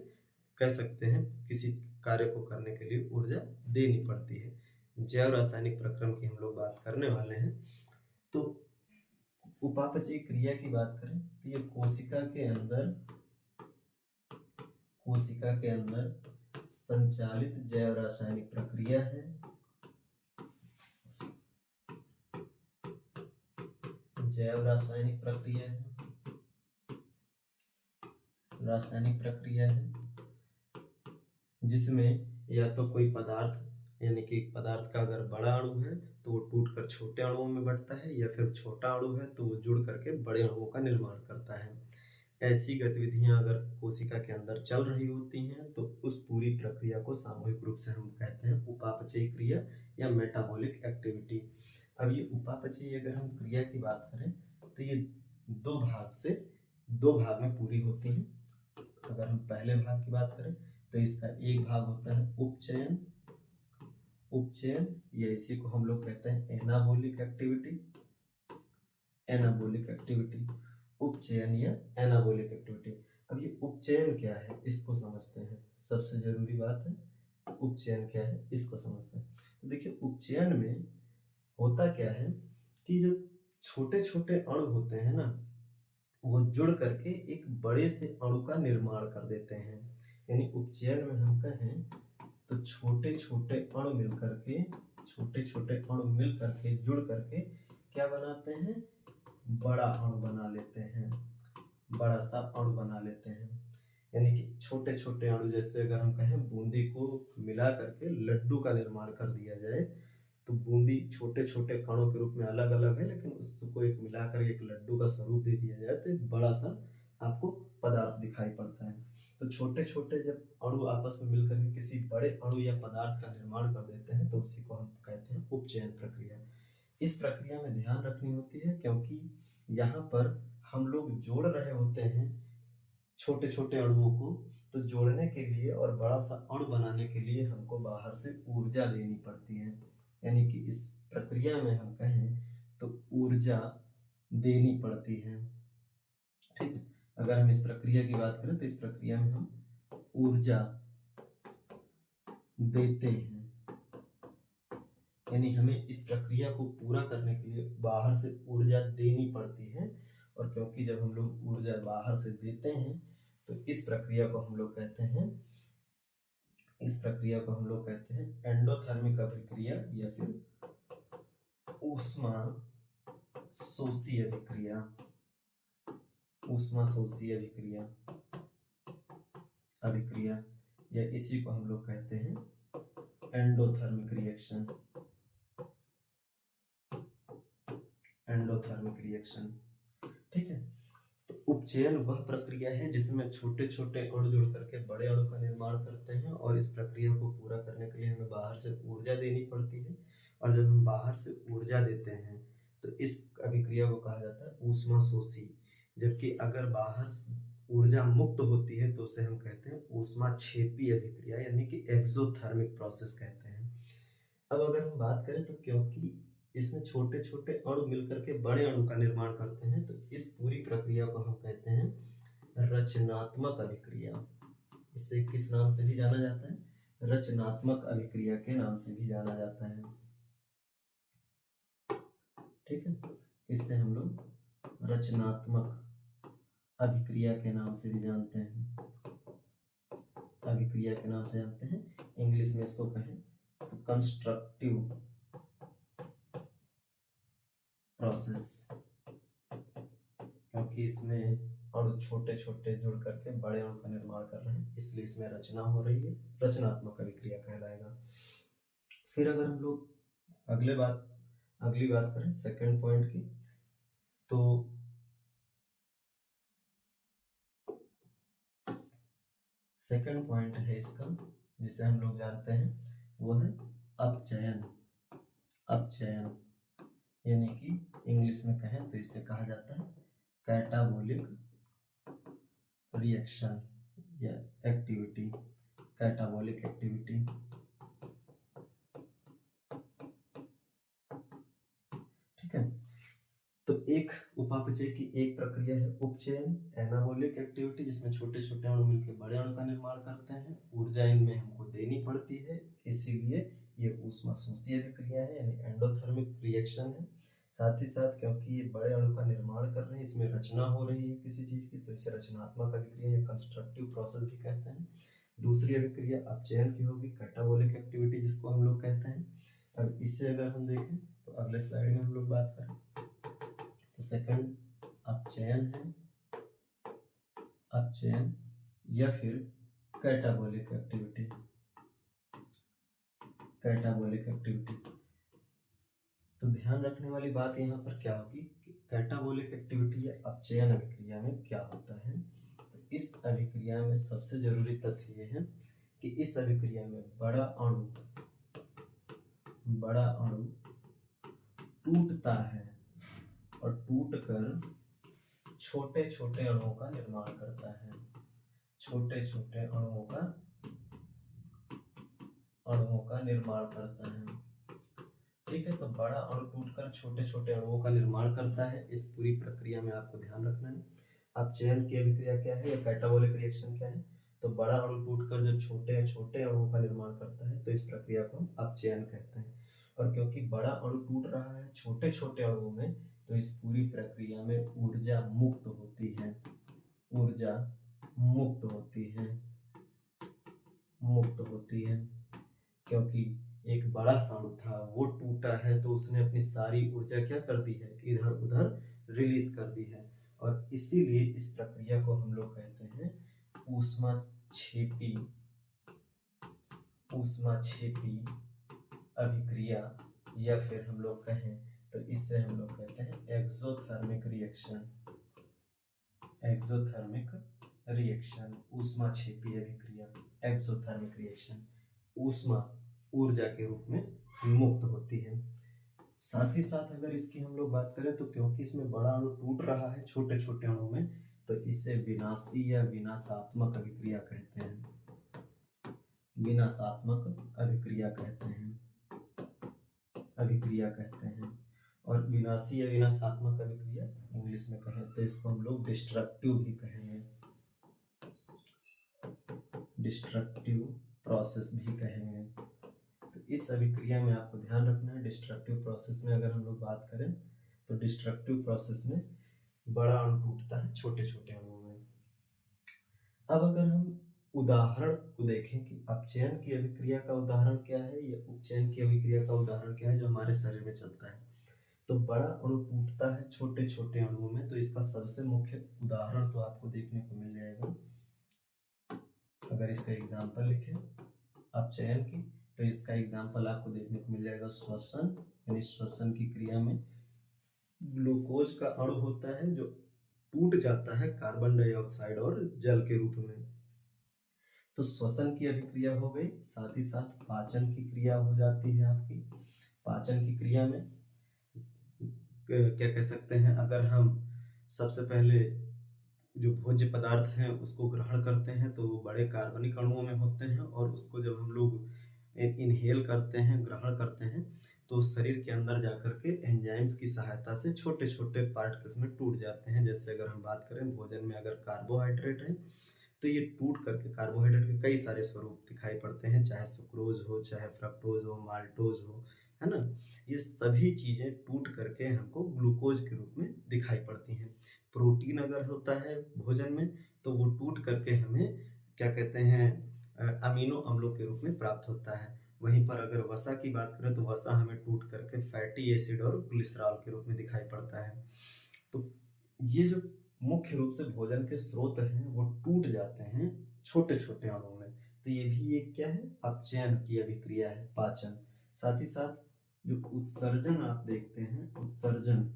कह सकते हैं किसी कार्य को करने के लिए ऊर्जा देनी पड़ती है। जैव रासायनिक प्रक्रम की हम लोग बात करने वाले हैं। तो उपापचयी क्रिया की बात करें तो ये कोशिका के अंदर संचालित जैव रासायनिक प्रक्रिया है, जैव रासायनिक प्रक्रिया है, रासायनिक प्रक्रिया है, जिसमें या तो कोई पदार्थ, यानी कि पदार्थ का अगर बड़ा अणु है तो वो टूटकर छोटे अणुओं में बढ़ता है, या फिर छोटा अणु है तो वो जुड़ करके बड़े अणुओं का निर्माण करता है। ऐसी गतिविधियां अगर कोशिका के अंदर चल रही होती हैं तो उस पूरी प्रक्रिया को सामूहिक रूप से हम कहते हैं उपापचयी क्रिया या मेटाबॉलिक एक्टिविटी। अब ये उपापचयी अगर हम क्रिया की बात करें तो ये दो भाग में पूरी होती है। अगर हम पहले भाग की बात करें तो इसका एक भाग होता है उपचयन, या इसी को हम लोग कहते हैं एनाबोलिक एक्टिविटी, एनाबोलिक एक्टिविटी, उपचयन या एनाबोलिक एक्टिविटी। अब ये उपचयन क्या है इसको समझते हैं, सबसे जरूरी बात है उपचयन क्या है इसको समझते हैं। तो देखिए, उपचयन में होता क्या है कि जो छोटे छोटे अणु होते हैं ना, वो जुड़ करके एक बड़े से अणु का निर्माण कर देते हैं। यानी उपचयन में हम कहें तो छोटे छोटे अणु मिल करके जुड़ करके क्या बनाते हैं, बड़ा अणु बना लेते हैं, बड़ा सा अणु बना लेते हैं। यानी कि छोटे छोटे अणु, जैसे अगर हम कहें बूंदी को मिला करके लड्डू का निर्माण कर दिया जाए, तो बूंदी छोटे छोटे कणों के रूप में अलग अलग है, लेकिन उसको एक मिलाकर एक लड्डू का स्वरूप दे दिया जाए तो एक बड़ा सा आपको पदार्थ दिखाई पड़ता है। तो छोटे छोटे जब अणु आपस में मिलकर के किसी बड़े अणु या पदार्थ का निर्माण कर देते हैं तो उसी को हम कहते हैं उपचयन प्रक्रिया। इस प्रक्रिया में ध्यान रखनी होती है, क्योंकि यहाँ पर हम लोग जोड़ रहे होते हैं छोटे छोटे अणुओं को, तो जोड़ने के लिए और बड़ा सा अणु बनाने के लिए हमको बाहर से ऊर्जा देनी पड़ती है। यानी कि इस प्रक्रिया में हम कहें तो ऊर्जा देनी पड़ती है, ठीक है। अगर हम इस प्रक्रिया की बात करें तो इस प्रक्रिया में हम ऊर्जा देते हैं, यानी हमें इस प्रक्रिया को पूरा करने के लिए बाहर से ऊर्जा देनी पड़ती है। और क्योंकि जब हम लोग ऊर्जा बाहर से देते हैं तो इस प्रक्रिया को हम लोग कहते हैं एंडोथर्मिक अभिक्रिया या फिर ऊष्मा शोषी अभिक्रिया या इसी को हम लोग कहते हैं एंडोथर्मिक रिएक्शन। ठीक है, तो उपचयन वह प्रक्रिया है जिसमें छोटे छोटे अणु जुड़ करके बड़े अणु का निर्माण करते हैं, और इस प्रक्रिया को पूरा करने के लिए हमें बाहर से ऊर्जा देनी पड़ती है। और जब हम बाहर से ऊर्जा देते हैं तो इस अभिक्रिया को कहा जाता है ऊष्मा शोषी। जबकि अगर बाहर ऊर्जा मुक्त होती है तो उसे हम कहते हैं ऊष्मा क्षेपी अभिक्रिया, यानी कि एक्सोथर्मिक प्रोसेस कहते हैं। अब अगर हम बात करें तो क्योंकि इसमें छोटे छोटे अणु मिलकर के बड़े अणु का निर्माण करते हैं, तो इस पूरी प्रक्रिया को हम कहते हैं रचनात्मक अभिक्रिया। इसे किस नाम से भी जाना जाता है? रचनात्मक अभिक्रिया के नाम से भी जाना जाता है। ठीक है, इससे हम लोग रचनात्मक अभिक्रिया के नाम से भी जानते हैं, इंग्लिश में इसको कहें तो कंस्ट्रक्टिव प्रोसेस, क्योंकि इसमें अणु छोटे छोटे जुड़ करके बड़े अणु का निर्माण कर रहे हैं, इसलिए इसमें रचना हो रही है, रचनात्मक अभिक्रिया कहलाएगा। फिर अगर हम लोग अगली बात करें सेकंड पॉइंट की, तो सेकंड पॉइंट है इसका जिसे हम लोग जानते हैं वो है अपचयन, यानी कि इंग्लिश में कहें तो इसे कहा जाता है कैटाबोलिक रिएक्शन या एक्टिविटी, कैटाबोलिक एक्टिविटी। ठीक है, तो एक उपापचय की एक प्रक्रिया है उपचयन, एनाबोलिक एक्टिविटी, जिसमें छोटे छोटे अणु मिलकर बड़े अणु का निर्माण करते हैं। ऊर्जा इनमें हमको देनी पड़ती है, इसीलिए ये ऊष्मा शोषी अभिक्रिया है, यानी एंडोथर्मिक रिएक्शन है। साथ ही साथ क्योंकि ये बड़े अणु का निर्माण कर रहे हैं, इसमें रचना हो रही है किसी चीज की, तो इसे रचनात्मक अभिक्रिया या कंस्ट्रक्टिव प्रोसेस भी कहते हैं। दूसरी अभिक्रिया अपचयन की होगी, कैटाबोलिक एक्टिविटी जिसको हम लोग कहते हैं। अब इसे अगर हम देखें तो अगले स्लाइड में हम लोग बात करें तो सेकंड अपचयन है, या फिर कैटाबोलिक एक्टिविटी। तो ध्यान रखने वाली बात यहाँ पर क्या होगी कि कैटाबोलिक एक्टिविटी या अपचयन अभिक्रिया में क्या होता है। तो इस अभिक्रिया में सबसे जरूरी तथ्य ये है कि इस अभिक्रिया में बड़ा अणु टूटता है और टूटकर छोटे छोटे अणुओं का निर्माण करता है, अणुओं का निर्माण करता है। ठीक है, तो बड़ा अणु टूटकर छोटे छोटे अणुओं का निर्माण करता है। इस पूरी प्रक्रिया में आपको ध्यान रखना है अपचयन की अभिक्रिया क्या है या कैटाबोलिक रिएक्शन क्या है। तो बड़ा अणु टूटकर जब छोटे छोटे अणुओं का निर्माण करता है तो इस प्रक्रिया को हम अपचयन कहते हैं। और क्योंकि बड़ा अणु टूट रहा है छोटे छोटे अणुओं में, तो इस पूरी प्रक्रिया में ऊर्जा मुक्त होती है, क्योंकि एक बड़ा अणु था वो टूटा है तो उसने अपनी सारी ऊर्जा क्या कर दी है, इधर उधर रिलीज कर दी है। और इसीलिए इस प्रक्रिया को हम लोग कहते हैं ऊष्माक्षेपी अभिक्रिया, या फिर हम लोग कहें तो इसे हम लोग कहते हैं एक्सोथर्मिक रिएक्शन, ऊष्माक्षेपी अभिक्रिया, एक्सोथर्मिक रिएक्शन। ऊष्मा ऊर्जा के रूप में मुक्त होती है। साथ ही साथ अगर इसकी हम लोग बात करें तो क्योंकि इसमें बड़ा अणु टूट रहा है छोटे छोटे अणु में, तो इसे विनाशी या विनाशात्मक अभिक्रिया कहते हैं, और विनाशी या विनाशात्मक अभिक्रिया इंग्लिश में कहें तो इसको हम लोग डिस्ट्रक्टिव भी कहेंगे, डिस्ट्रक्टिव प्रोसेस भी कहेंगे। तो इस अभिक्रिया में आपको ध्यान रखना है, डिस्ट्रक्टिव प्रोसेस में अगर हम लोग बात करें तो डिस्ट्रक्टिव प्रोसेस में बड़ा अणु टूटता है छोटे छोटे अणुओं में। अब अगर हम उदाहरण को देखें कि अपचयन की अभिक्रिया का उदाहरण क्या है या उपचयन की अभिक्रिया का उदाहरण क्या है जो हमारे शरीर में चलता है, तो बड़ा अणु टूटता है छोटे छोटे अणुओं में, तो इसका सबसे मुख्य उदाहरण तो आपको देखने को मिल जाएगा। अगर इसका एग्जाम्पल लिखें अपचयन की, तो इसका एग्जाम्पल आपको देखने को मिल जाएगा श्वसन, यानी श्वसन की क्रिया में ग्लूकोज का अणु होता है जो टूट जाता है कार्बन डाइऑक्साइड और जल के रूप में। तो श्वसन की अभिक्रिया हो गई, साथ ही साथ पाचन की क्रिया हो जाती है आपकी। पाचन की क्रिया में क्या कह सकते हैं, अगर हम सबसे पहले जो भोज्य पदार्थ हैं उसको ग्रहण करते हैं तो वो बड़े कार्बनिक अणुओं में होते हैं, और उसको जब हम लोग इनहेल करते हैं, ग्रहण करते हैं, तो शरीर के अंदर जाकर के एंजाइम्स की सहायता से छोटे छोटे पार्टिकल्स में टूट जाते हैं। जैसे अगर हम बात करें भोजन में अगर कार्बोहाइड्रेट है तो ये टूट करके कार्बोहाइड्रेट के कई सारे स्वरूप दिखाई पड़ते हैं, चाहे सुक्रोज हो, चाहे फ्रक्टोज हो, माल्टोज हो, है ना। ये सभी चीज़ें टूट करके हमको ग्लूकोज के रूप में दिखाई पड़ती हैं। प्रोटीन अगर होता है भोजन में तो वो टूट करके हमें क्या कहते हैं अमीनो अम्लों के रूप में प्राप्त होता है। वहीं पर अगर वसा की बात करें तो वसा हमें टूट करके फैटी एसिड और ग्लिसरॉल के रूप में दिखाई पड़ता है। तो ये जो मुख्य रूप से भोजन के स्रोत हैं वो टूट जाते हैं छोटे छोटे अणुओं में। तो ये भी एक क्या है, अपचयन की अभिक्रिया है, पाचन। साथ ही साथ जो उत्सर्जन आप देखते हैं, उत्सर्जन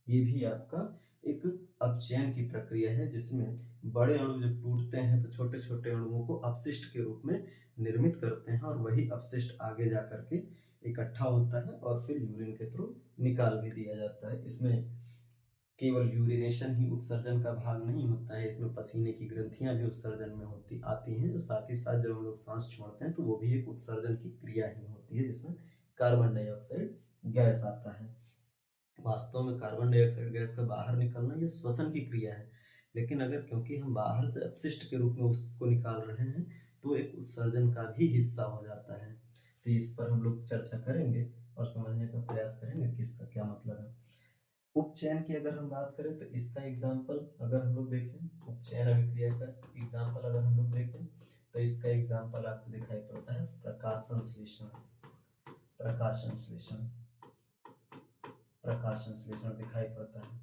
ये भी आपका एक अपचयन की प्रक्रिया है, जिसमें बड़े अणु जब टूटते हैं तो छोटे छोटे अणुओं को अपशिष्ट के रूप में निर्मित करते हैं, और वही अपशिष्ट आगे जा करके इकट्ठा होता है और फिर यूरिन के थ्रू निकाल भी दिया जाता है। इसमें केवल यूरिनेशन ही उत्सर्जन का भाग नहीं होता है, इसमें पसीने की ग्रंथियां भी उत्सर्जन में आती हैं। साथ ही साथ जब हम लोग सांस छोड़ते हैं तो वो भी एक उत्सर्जन की क्रिया ही होती है, जिसमें कार्बन डाइऑक्साइड गैस आता है। वास्तव में कार्बन डाइऑक्साइड गैस का बाहर निकलना ये श्वसन की क्रिया है, लेकिन अगर क्योंकि हम बाहर से अपशिष्ट के रूप में उसको निकाल रहे हैं तो एक उत्सर्जन का भी हिस्सा हो जाता है। तो इस पर हम लोग चर्चा करेंगे और समझने का प्रयास करेंगे कि इसका क्या मतलब है। उपचयन की अगर हम बात करें तो इसका एग्जाम्पल अगर हम लोग देखें, उपचयन अभिक्रिया का एग्जाम्पल अगर हम लोग देखें तो इसका एग्जाम्पल आपको दिखाई पड़ता है प्रकाश संश्लेषण, प्रकाश संश्लेषण, प्रकाश संश्लेषण दिखाई पड़ता है।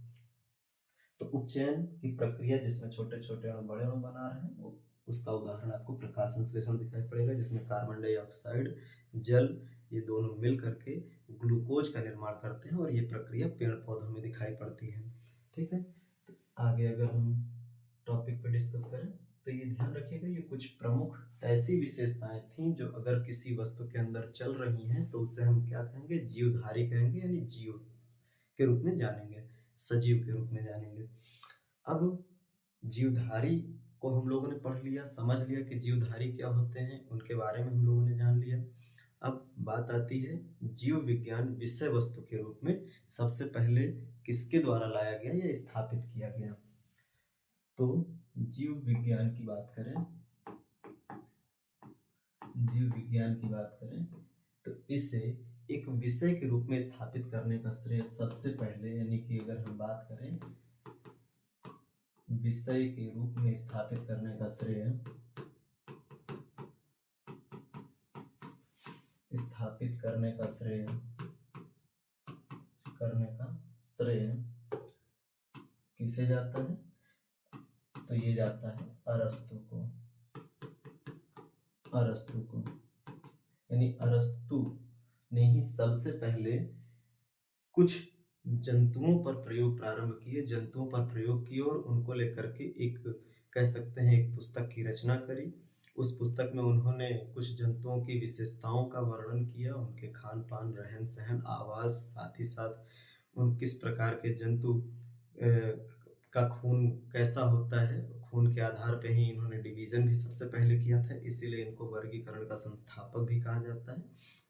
तो उपचयन की प्रक्रिया जिसमें छोटे छोटे अणु बड़े अणु बना रहे हैं वो उसका उदाहरण आपको प्रकाश संश्लेषण दिखाई पड़ेगा, जिसमें कार्बन डाइऑक्साइड, जल ये दोनों मिल करके ग्लूकोज का निर्माण करते हैं, और ये प्रक्रिया पेड़ पौधों में दिखाई पड़ती है। ठीक है, तो आगे अगर हम टॉपिक पे डिस्कस करें तो ये ध्यान रखिएगा, ये कुछ प्रमुख ऐसी विशेषताएं थी जो अगर किसी वस्तु के अंदर चल रही हैं तो उसे हम क्या कहेंगे, जीवधारी कहेंगे, यानी जीव के रूप में जानेंगे, सजीव के रूप में जानेंगे। अब जीवधारी को हम लोगों ने पढ़ लिया, समझ लिया कि जीवधारी क्या होते हैं, उनके बारे में हम लोगों ने जान लिया। अब बात आती है जीव विज्ञान विषय वस्तु के रूप में सबसे पहले किसके द्वारा लाया गया या स्थापित किया गया। तो जीव विज्ञान की बात करें, जीव विज्ञान की बात करें तो इसे एक विषय के रूप में स्थापित करने का श्रेय सबसे पहले, यानी कि अगर हम बात करें विषय के रूप में स्थापित करने का श्रेय, स्थापित करने का श्रेय, करने का श्रेय किसे जाता है, तो ये जाता है अरस्तु को, अरस्तु को, यानी अरस्तु ने ही सबसे पहले कुछ जंतुओं पर प्रयोग प्रारंभ किए, जंतुओं पर प्रयोग किए और उनको लेकर के एक कह सकते हैं एक पुस्तक की रचना करी। उस पुस्तक में उन्होंने कुछ जंतुओं की विशेषताओं का वर्णन किया, उनके खान पान, रहन सहन, आवास, साथ ही साथ उन किस प्रकार के जंतु का खून कैसा होता है, खून के आधार पे ही इन्होंने डिवीजन भी सबसे पहले किया था, इसीलिए इनको वर्गीकरण का संस्थापक भी कहा जाता है।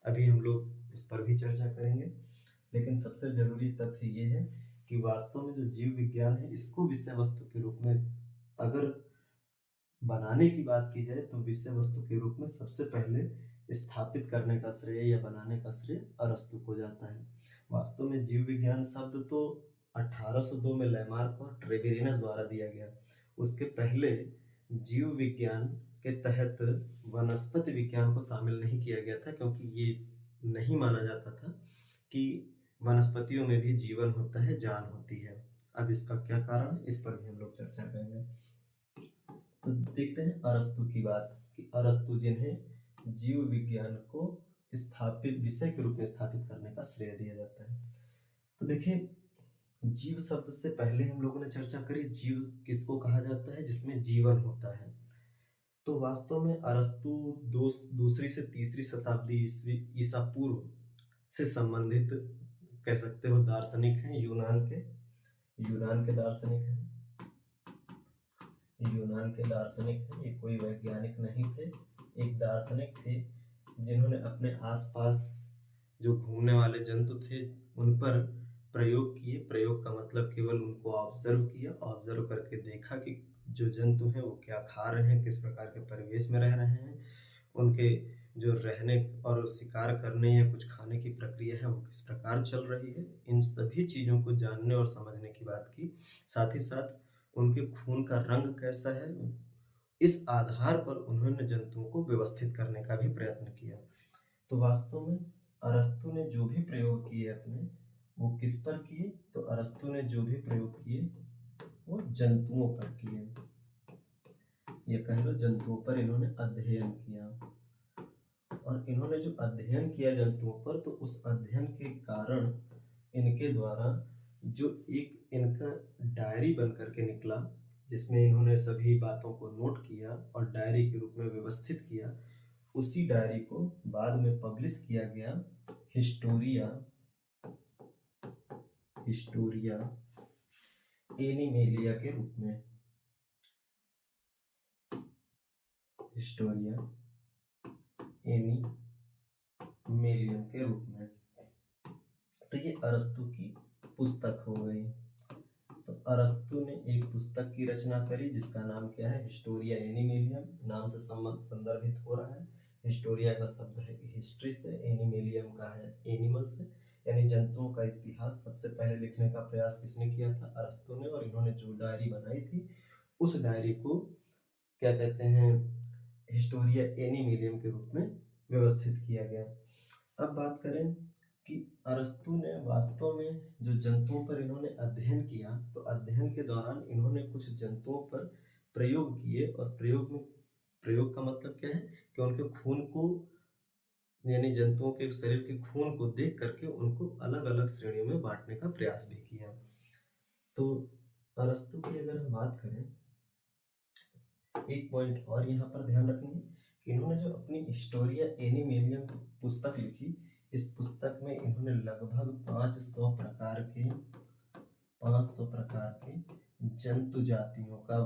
अभी हम लोग इस पर भी चर्चा करेंगे। लेकिन सबसे जरूरी तथ्य ये है कि वास्तव में जो जीव विज्ञान है इसको विषय वस्तु के रूप में अगर बनाने की बात की जाए तो विषय वस्तु के रूप में सबसे पहले स्थापित करने का श्रेय या बनाने का श्रेय अरस्तु को जाता है। वास्तव में जीव विज्ञान शब्द तो 1802 में लैमार्क और ट्रेवेरिनस द्वारा दिया गया। उसके पहले जीव विज्ञान के तहत वनस्पति विज्ञान को शामिल नहीं किया गया था, क्योंकि ये नहीं माना जाता था कि वनस्पतियों में भी जीवन होता है, जान होती है। अब इसका क्या कारण है, इस पर भी हम लोग चर्चा करेंगे। तो देखते हैं अरस्तु की बात, कि अरस्तु जिन्हें जीव विज्ञान को स्थापित विषय के रूप में स्थापित करने का श्रेय दिया जाता है। तो देखिए, जीव शब्द से पहले हम लोगों ने चर्चा करी जीव किसको कहा जाता है, जिसमें जीवन होता है। तो वास्तव में अरस्तु दूसरी से तीसरी शताब्दी ईसा पूर्व से संबंधित कह सकते हो दार्शनिक हैं, यूनान के दार्शनिक हैं। ये कोई वैज्ञानिक नहीं थे, एक दार्शनिक थे जिन्होंने अपने आसपास जो घूमने वाले जंतु थे उन पर प्रयोग किए। प्रयोग का मतलब केवल उनको ऑब्जर्व किया, ऑब्जर्व करके देखा कि जो जंतु हैं वो क्या खा रहे हैं, किस प्रकार के परिवेश में रह रहे हैं, उनके जो रहने और शिकार करने या कुछ खाने की प्रक्रिया है वो किस प्रकार चल रही है। इन सभी चीज़ों को जानने और समझने की बात की। साथ ही साथ उनके खून का रंग कैसा है, इस आधार पर उन्होंने जंतुओं को व्यवस्थित करने का भी प्रयत्न किया। तो वास्तव में अरस्तु ने जो भी प्रयोग किए अपने, वो किस पर किए, तो अरस्तु ने जो भी प्रयोग किए वो जंतुओं पर किए। ये कह लो जंतुओं पर इन्होंने अध्ययन किया, और इन्होंने जो अध्ययन किया जंतुओं पर, तो उस अध्ययन के कारण इनके द्वारा जो एक इनका डायरी बन करके निकला, जिसमें इन्होंने सभी बातों को नोट किया और डायरी के रूप में व्यवस्थित किया, उसी डायरी को बाद में पब्लिश किया गया हिस्टोरिया एनिमेलिया के रूप में। हिस्टोरिया एनिमेलियम के रूप में। तो ये अरस्तु की पुस्तक हो गई। तो अरस्तु ने एक पुस्तक की रचना करी जिसका नाम क्या है, हिस्टोरिया एनिमेलियम। नाम से संदर्भित हो रहा है। हिस्टोरिया का शब्द है हिस्ट्री से, एनिमेलियम का है एनिमल से, यानी जंतुओं का इतिहास सबसे पहले लिखने का प्रयास किसने किया था, अरस्तु ने। और इन्होंने जो डायरी बनाई थी उस डायरी को क्या कहते हैं, हिस्टोरिया एनिमेलियम के रूप में व्यवस्थित किया गया। अब बात करें कि अरस्तु ने वास्तव में जो जंतुओं पर इन्होंने अध्ययन किया, तो अध्ययन के दौरान इन्होंने कुछ जंतुओं पर प्रयोग किए, और प्रयोग का मतलब क्या है कि उनके खून को, यानी जंतुओं के शरीर के खून को देख करके उनको अलग अलग श्रेणियों में बांटने का प्रयास भी किया। तो अरस्तु की अगर हम बात करें, एक पॉइंट और यहाँ पर ध्यान रखनी है कि इन्होंने जो अपनी हिस्टोरिया एनिमेलियम पुस्तक लिखी, इस पुस्तक में इन्होंने लगभग 500 प्रकार के जंतु जातियों का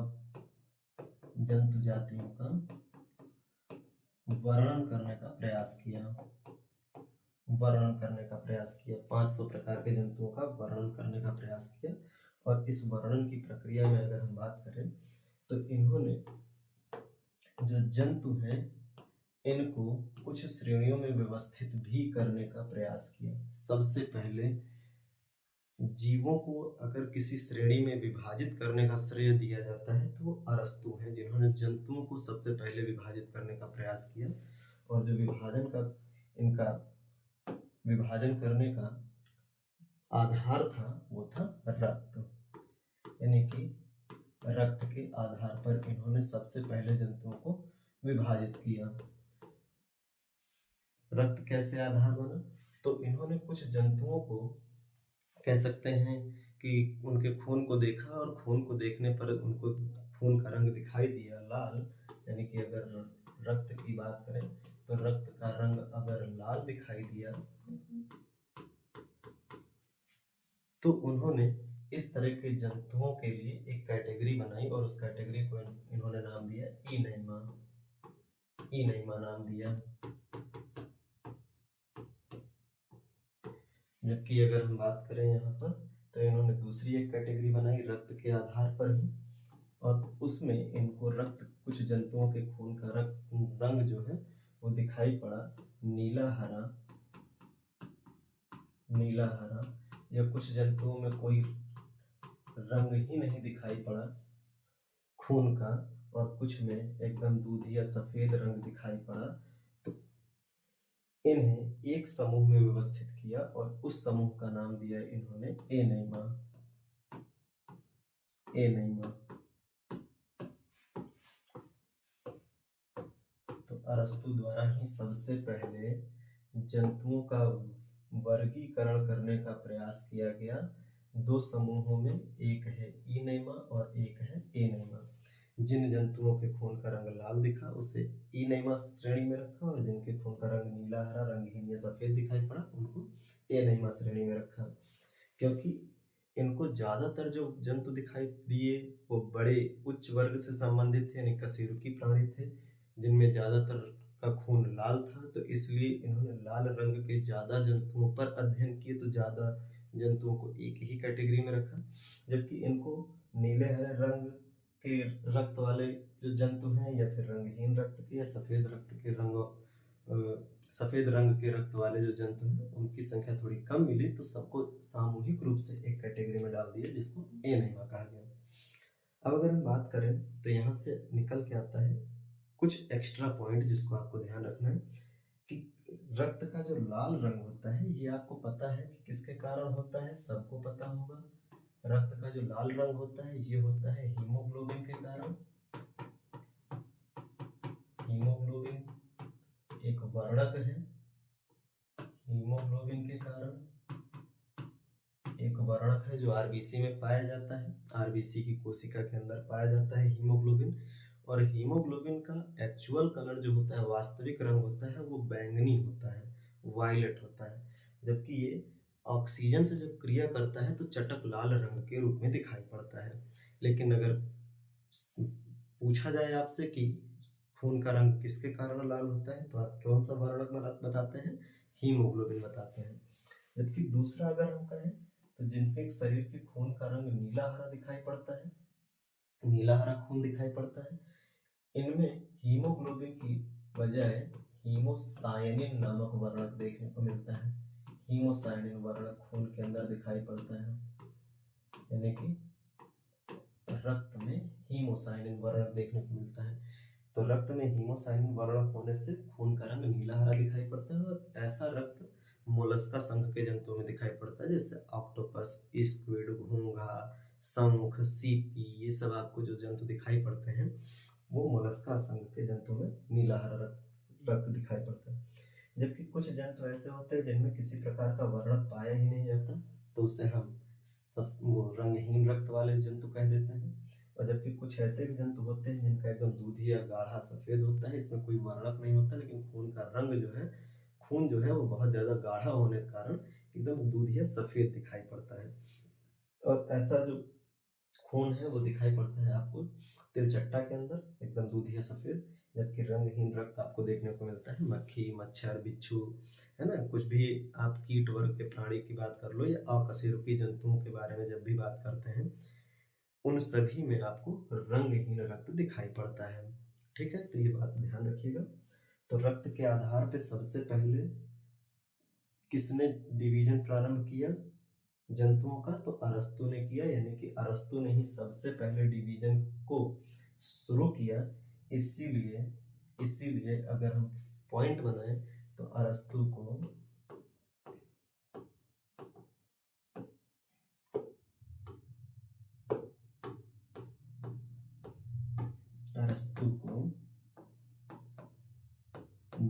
वर्णन करने का प्रयास किया। 500 प्रकार के जंतुओं का वर्णन करने का प्रयास किया। और इस वर्णन की प्रक्रिया में अगर हम बात करें तो इन्होंने जो जंतु हैं इनको कुछ श्रेणियों में व्यवस्थित भी करने का प्रयास किया। सबसे पहले जीवों को अगर किसी श्रेणी में विभाजित करने का श्रेय दिया जाता है तो वो अरस्तु हैं, जिन्होंने जंतुओं को सबसे पहले विभाजित करने का प्रयास किया। और जो विभाजन करने का आधार था वो था रक्त, यानी कि रक्त के आधार पर इन्होंने सबसे पहले जंतुओं को विभाजित किया। रक्त कैसे आधार बना, तो इन्होंने कुछ जंतुओं को कह सकते हैं कि उनके खून को देखा, और खून को देखने पर उनको खून का रंग दिखाई दिया लाल, यानी कि अगर रक्त की बात करें तो रक्त का रंग अगर लाल दिखाई दिया तो उन्होंने इस तरह के जंतुओं के लिए एक कैटेगरी बनाई, और उस कैटेगरी को इन्होंने नाम दिया इनैमा नाम दिया। जबकि अगर हम बात करें यहाँ पर तो इन्होंने दूसरी एक कैटेगरी बनाई रक्त के आधार पर ही, और उसमें इनको रक्त कुछ जंतुओं के खून का रंग जो है वो दिखाई पड़ा नीला हरा, नीला हरा, या कुछ जंतुओं में कोई रंग ही नहीं दिखाई पड़ा खून का, और कुछ में एकदम दूधिया सफेद रंग दिखाई पड़ा। तो इन्हें एक समूह में व्यवस्थित किया और उस समूह का नाम दिया इन्होंने एनेमा, एनेमा। तो अरस्तु द्वारा ही सबसे पहले जंतुओं का वर्गीकरण करने का प्रयास किया गया दो समूहों में, एक है इनेमा और एक है एनेमा। जिन जंतुओं के खून का रंग लाल दिखा उसे इनेमा श्रेणी में रखा, और जिनके खून का रंग नीला हरा रंगहीन या सफेद दिखाई पड़ा उनको एनेमा श्रेणी में रखा। क्योंकि इनको ज्यादातर जो जंतु दिखाई दिए वो बड़े उच्च वर्ग से संबंधित थे, यानी कशेरुकी प्राणी थे जिनमें ज्यादातर का खून लाल था, तो इसलिए इन्होंने लाल रंग के ज्यादा जंतुओं पर अध्ययन किए, तो ज्यादा जंतुओं को एक ही कैटेगरी में रखा। जबकि इनको नीले हरे रंग के रक्त वाले जो जंतु हैं, या फिर रंगहीन रक्त के या सफेद रक्त के सफेद रंग के रक्त वाले जो जंतु हैं उनकी संख्या थोड़ी कम मिली, तो सबको सामूहिक रूप से एक कैटेगरी में डाल दिया जिसको एनेमा कहा गया। अब अगर हम बात करें तो यहाँ से निकल के आता है कुछ एक्स्ट्रा पॉइंट जिसको आपको ध्यान रखना है कि रक्त का जो लाल रंग होता है ये आपको पता है कि किसके कारण होता है, सबको पता होगा। रक्त का जो लाल रंग होता है ये होता है हीमोग्लोबिन के कारण। हीमोग्लोबिन एक वर्णक है, हीमोग्लोबिन के कारण एक वर्णक है जो आरबीसी में पाया जाता है, आरबीसी की कोशिका के अंदर पाया जाता है हीमोग्लोबिन। और हीमोग्लोबिन का एक्चुअल कलर जो होता है, वास्तविक रंग होता है, वो बैंगनी होता है, वायलेट होता है। जबकि ये ऑक्सीजन से जब क्रिया करता है तो चटक लाल रंग के रूप में दिखाई पड़ता है। लेकिन अगर पूछा जाए आपसे कि खून का रंग किसके कारण लाल होता है तो आप कौन सा वर्णक बताते हैं, हीमोग्लोबिन बताते हैं। जबकि दूसरा अगर हम कहें तो जिनके शरीर के खून का रंग नीला हरा दिखाई पड़ता है, नीला हरा खून दिखाई पड़ता है, इनमें हीमोग्लोबिन की बजाय हीमोसायनिन नामक वर्णक देखने को मिलता है। हीमोसायनिन वर्णक खून के अंदर दिखाई पड़ता है, यानी कि रक्त में हीमोसायनिन वर्णक देखने को मिलता है। तो रक्त में हीमोसायनिन वर्णक होने से खून का रंग नीला हरा दिखाई पड़ता है, और ऐसा रक्त मोलस्का संघ के जंतुओं में दिखाई पड़ता है, जैसे ऑक्टोपस, स्क्विड, घोंघा, शंख, सीपी, ये सब आपको जो जंतु दिखाई पड़ते हैं वो मोलस्का संघ के जंतुओं में नीला हरा रक्त दिखाई पड़ता है। जबकि कुछ जंतु ऐसे होते हैं जिनमें किसी प्रकार का वर्णक पाया ही नहीं जाता, तो उसे हम वो रंगहीन रक्त वाले जंतु कह देते हैं। और जबकि कुछ ऐसे भी जंतु होते हैं जिनका एकदम दूधी या गाढ़ा सफेद होता है, इसमें कोई वर्णक नहीं होता, लेकिन खून का रंग जो है, खून जो है वो बहुत ज्यादा गाढ़ा होने के कारण एकदम दूधिया सफेद दिखाई पड़ता है। और ऐसा जो खून है वो दिखाई पड़ता है आपको तिलचट्टा के अंदर, एकदम दूधिया सफेद। जबकि रंगहीन रक्त आपको देखने को मिलता है मक्खी, मच्छर, बिच्छू, है ना, कुछ भी आप कीट वर्ग के प्राणी की बात कर लो या अकशेरुकी जंतुओं के बारे में जब भी बात करते हैं, उन सभी में आपको रंगहीन रक्त दिखाई पड़ता है। ठीक है, तो ये बात ध्यान रखिएगा। तो रक्त के आधार पे सबसे पहले किसने डिवीजन प्रारंभ किया जंतुओं का, तो अरस्तु ने किया, यानी कि अरस्तु ने ही सबसे पहले डिवीजन को शुरू किया। इसीलिए इसीलिए अगर हम पॉइंट बनाएं तो अरस्तु को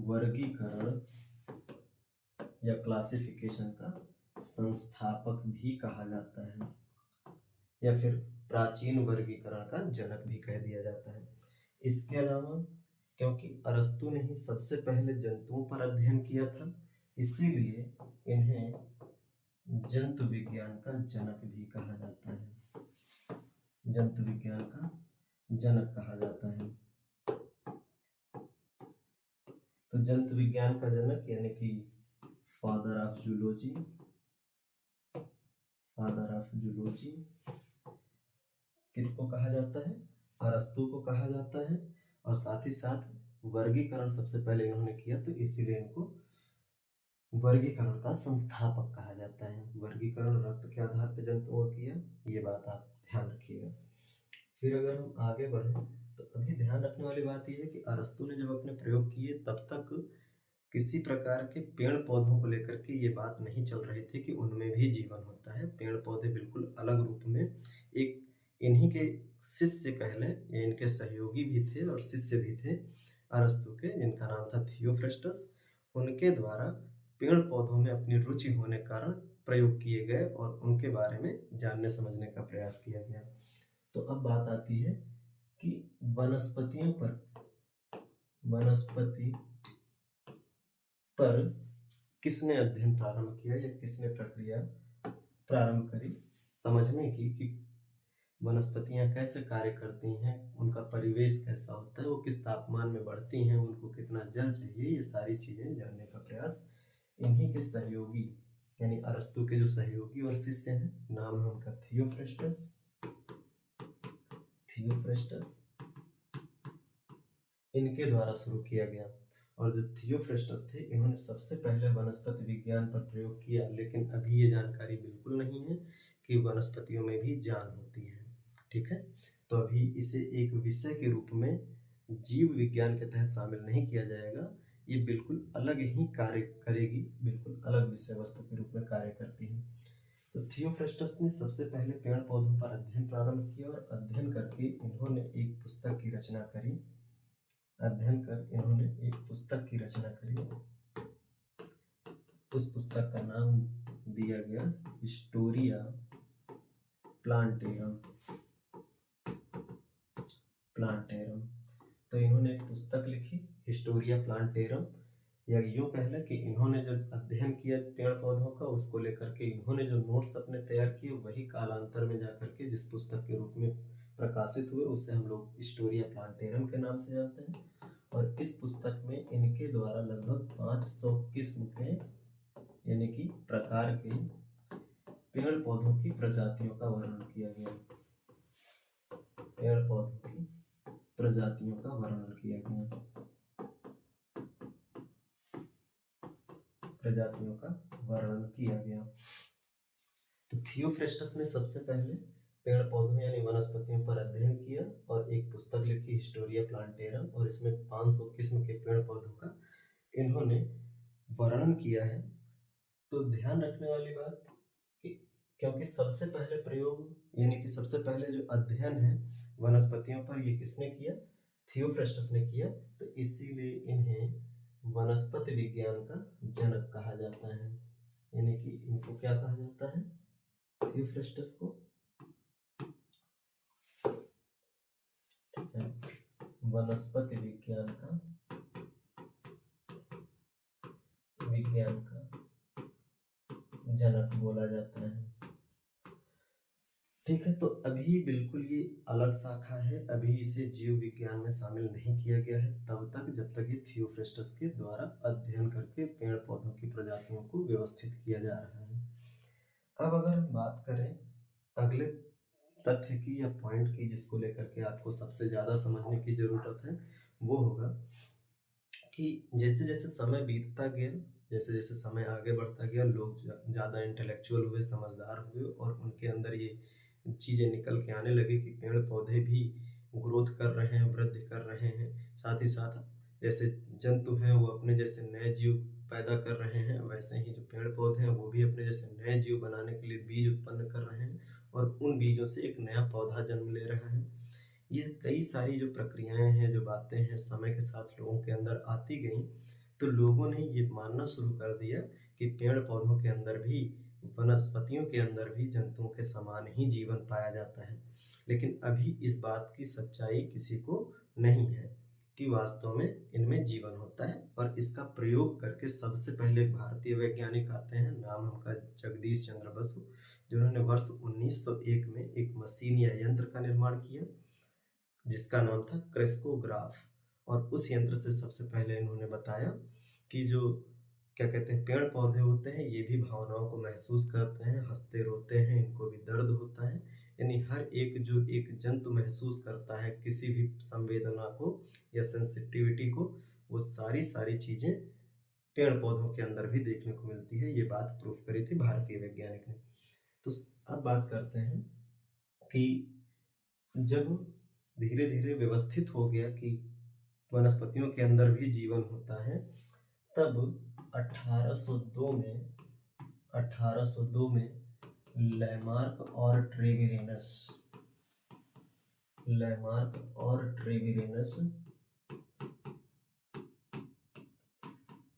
वर्गीकरण या क्लासिफिकेशन का संस्थापक भी कहा जाता है, या फिर प्राचीन वर्गीकरण का जनक भी कह दिया जाता है। इसके अलावा क्योंकि अरस्तु ने ही सबसे पहले जंतुओं पर अध्ययन किया था, इसीलिए इन्हें जंतु विज्ञान का जनक भी कहा जाता है, जंतु विज्ञान का जनक कहा जाता है। तो जंतु विज्ञान का जनक यानी कि फादर ऑफ जूलॉजी, जूलॉजी किसको कहा जाता है? अरस्तु को कहा जाता है। और साथ ही साथ वर्गीकरण सबसे पहले इन्होंने किया, तो इसीलिए इनको वर्गीकरण का संस्थापक कहा जाता है। वर्गीकरण रक्त के आधार पर जंतुओं का किया, ये बात आप ध्यान रखिएगा। फिर अगर हम आगे बढ़ें तो अभी ध्यान रखने वाली बात यह है कि अरस्तु ने जब अपने प्रयोग किए तब तक किसी प्रकार के पेड़ पौधों को लेकर के ये बात नहीं चल रही थी कि उनमें भी जीवन होता है। पेड़ पौधे बिल्कुल अलग रूप में, एक इन्हीं के शिष्य कह लें या इनके सहयोगी भी थे और शिष्य भी थे अरस्तु के, जिनका नाम था थियोफ्रेस्टस। उनके द्वारा पेड़ पौधों में अपनी रुचि होने के कारण प्रयोग किए गए और उनके बारे में जानने समझने का प्रयास किया गया। तो अब बात आती है कि वनस्पति पर किसने अध्ययन प्रारंभ किया या किसने प्रक्रिया प्रारंभ करी समझने की कि वनस्पतियां कैसे कार्य करती हैं, उनका परिवेश कैसा होता है, वो किस तापमान में बढ़ती हैं, उनको कितना जल चाहिए, ये सारी चीजें जानने का प्रयास इन्हीं के सहयोगी यानी अरस्तु के जो सहयोगी और शिष्य हैं, नाम है उनका थियोफ्रेस्टस, इनके द्वारा शुरू किया गया। और जो थियोफ्रेस्टस थे, इन्होंने सबसे पहले वनस्पति विज्ञान पर प्रयोग किया, लेकिन अभी ये जानकारी बिल्कुल नहीं है कि वनस्पतियों में भी जान होती है। ठीक है, तो अभी इसे एक विषय के रूप में जीव विज्ञान के तहत शामिल नहीं किया जाएगा। ये बिल्कुल अलग ही कार्य करेगी, बिल्कुल अलग विषय वस्तु के रूप में कार्य करती है। तो थियोफ्रेस्टस ने सबसे पहले पेड़ पौधों पर अध्ययन प्रारंभ किया और अध्ययन करके इन्होंने एक पुस्तक की रचना करी। उस पुस्तक का नाम दिया गया हिस्टोरिया प्लांटेरम। तो इन्होंने एक पुस्तक लिखी हिस्टोरिया प्लांटेरम, या यूँ कह लें कि इन्होंने जब अध्ययन किया पेड़ पौधों का, उसको लेकर के इन्होंने जो नोट्स अपने तैयार किए, वही कालांतर में जाकर के जिस पुस्तक के रूप में प्रकाशित हुए, उससे हम लोग हिस्टोरिया प्लांटेरम के नाम से जानते हैं। और इस पुस्तक में इनके द्वारा लगभग 500 किस्म के यानी कि प्रकार के पेड़ पौधों की प्रजातियों का वर्णन किया गया। तो थियोफ्रेस्टस ने सबसे पहले पेड़ पौधों यानी वनस्पतियों पर अध्ययन किया और एक पुस्तक लिखी हिस्टोरिया प्लांटेरम, और इसमें 500 किस्म के पेड़ पौधों का इन्होंने वर्णन किया है। तो ध्यान रखने वाली बात कि क्योंकि सबसे पहले प्रयोग यानी कि सबसे पहले जो अध्ययन है वनस्पतियों पर, ये किसने किया? थियोफ्रेस्टस ने किया। तो इसीलिए इन्हें वनस्पति विज्ञान का जनक कहा जाता है। यानी कि इनको क्या कहा जाता है? थियोफ्रेस्टस को वनस्पति विज्ञान का जनक बोला जाता है। ठीक है, तो अभी बिल्कुल ये अलग शाखा है, अभी इसे जीव विज्ञान में शामिल नहीं किया गया है तब तक जब तक ये थियोफ्रेस्टस के द्वारा अध्ययन करके पेड़ पौधों की प्रजातियों को व्यवस्थित किया जा रहा है। अब अगर हम बात करें अगले तथ्य की या पॉइंट की, जिसको लेकर के आपको सबसे ज़्यादा समझने की ज़रूरत है, वो होगा कि जैसे जैसे समय बीतता गया, जैसे जैसे समय आगे बढ़ता गया, लोग ज़्यादा इंटेलेक्चुअल हुए, समझदार हुए, और उनके अंदर ये चीज़ें निकल के आने लगी कि पेड़ पौधे भी ग्रोथ कर रहे हैं, वृद्धि कर रहे हैं। साथ ही साथ जैसे जंतु हैं वो अपने जैसे नए जीव पैदा कर रहे हैं, वैसे ही जो पेड़ पौधे हैं वो भी अपने जैसे नए जीव बनाने के लिए बीज उत्पन्न कर रहे हैं, और उन बीजों से एक नया पौधा जन्म ले रहा है। ये कई सारी जो प्रक्रियाएं हैं, जो बातें हैं, समय के साथ लोगों के अंदर आती गई, तो लोगों ने ये मानना शुरू कर दिया कि पेड़ पौधों के अंदर भी, वनस्पतियों के अंदर भी जंतुओं के समान ही जीवन पाया जाता है। लेकिन अभी इस बात की सच्चाई किसी को नहीं है कि वास्तव में इनमें जीवन होता है। और इसका प्रयोग करके सबसे पहले एक भारतीय वैज्ञानिक आते हैं, नाम उनका जगदीश चंद्र बसु, जिन्होंने वर्ष 1901 में एक मशीन या यंत्र का निर्माण किया जिसका नाम था क्रेस्कोग्राफ। और उस यंत्र से सबसे पहले इन्होंने बताया कि जो क्या कहते हैं, पेड़ पौधे होते हैं, ये भी भावनाओं को महसूस करते हैं, हंसते रोते हैं, इनको भी दर्द होता है। यानी हर एक जो एक जंतु महसूस करता है किसी भी संवेदना को या सेंसिटिविटी को, वो सारी चीज़ें पेड़ पौधों के अंदर भी देखने को मिलती है। ये बात प्रूफ करी थी भारतीय वैज्ञानिक ने। तो अब बात करते हैं कि जब धीरे धीरे व्यवस्थित हो गया कि वनस्पतियों के अंदर भी जीवन होता है, तब 1802 में लैमार्क और ट्रेविरेनस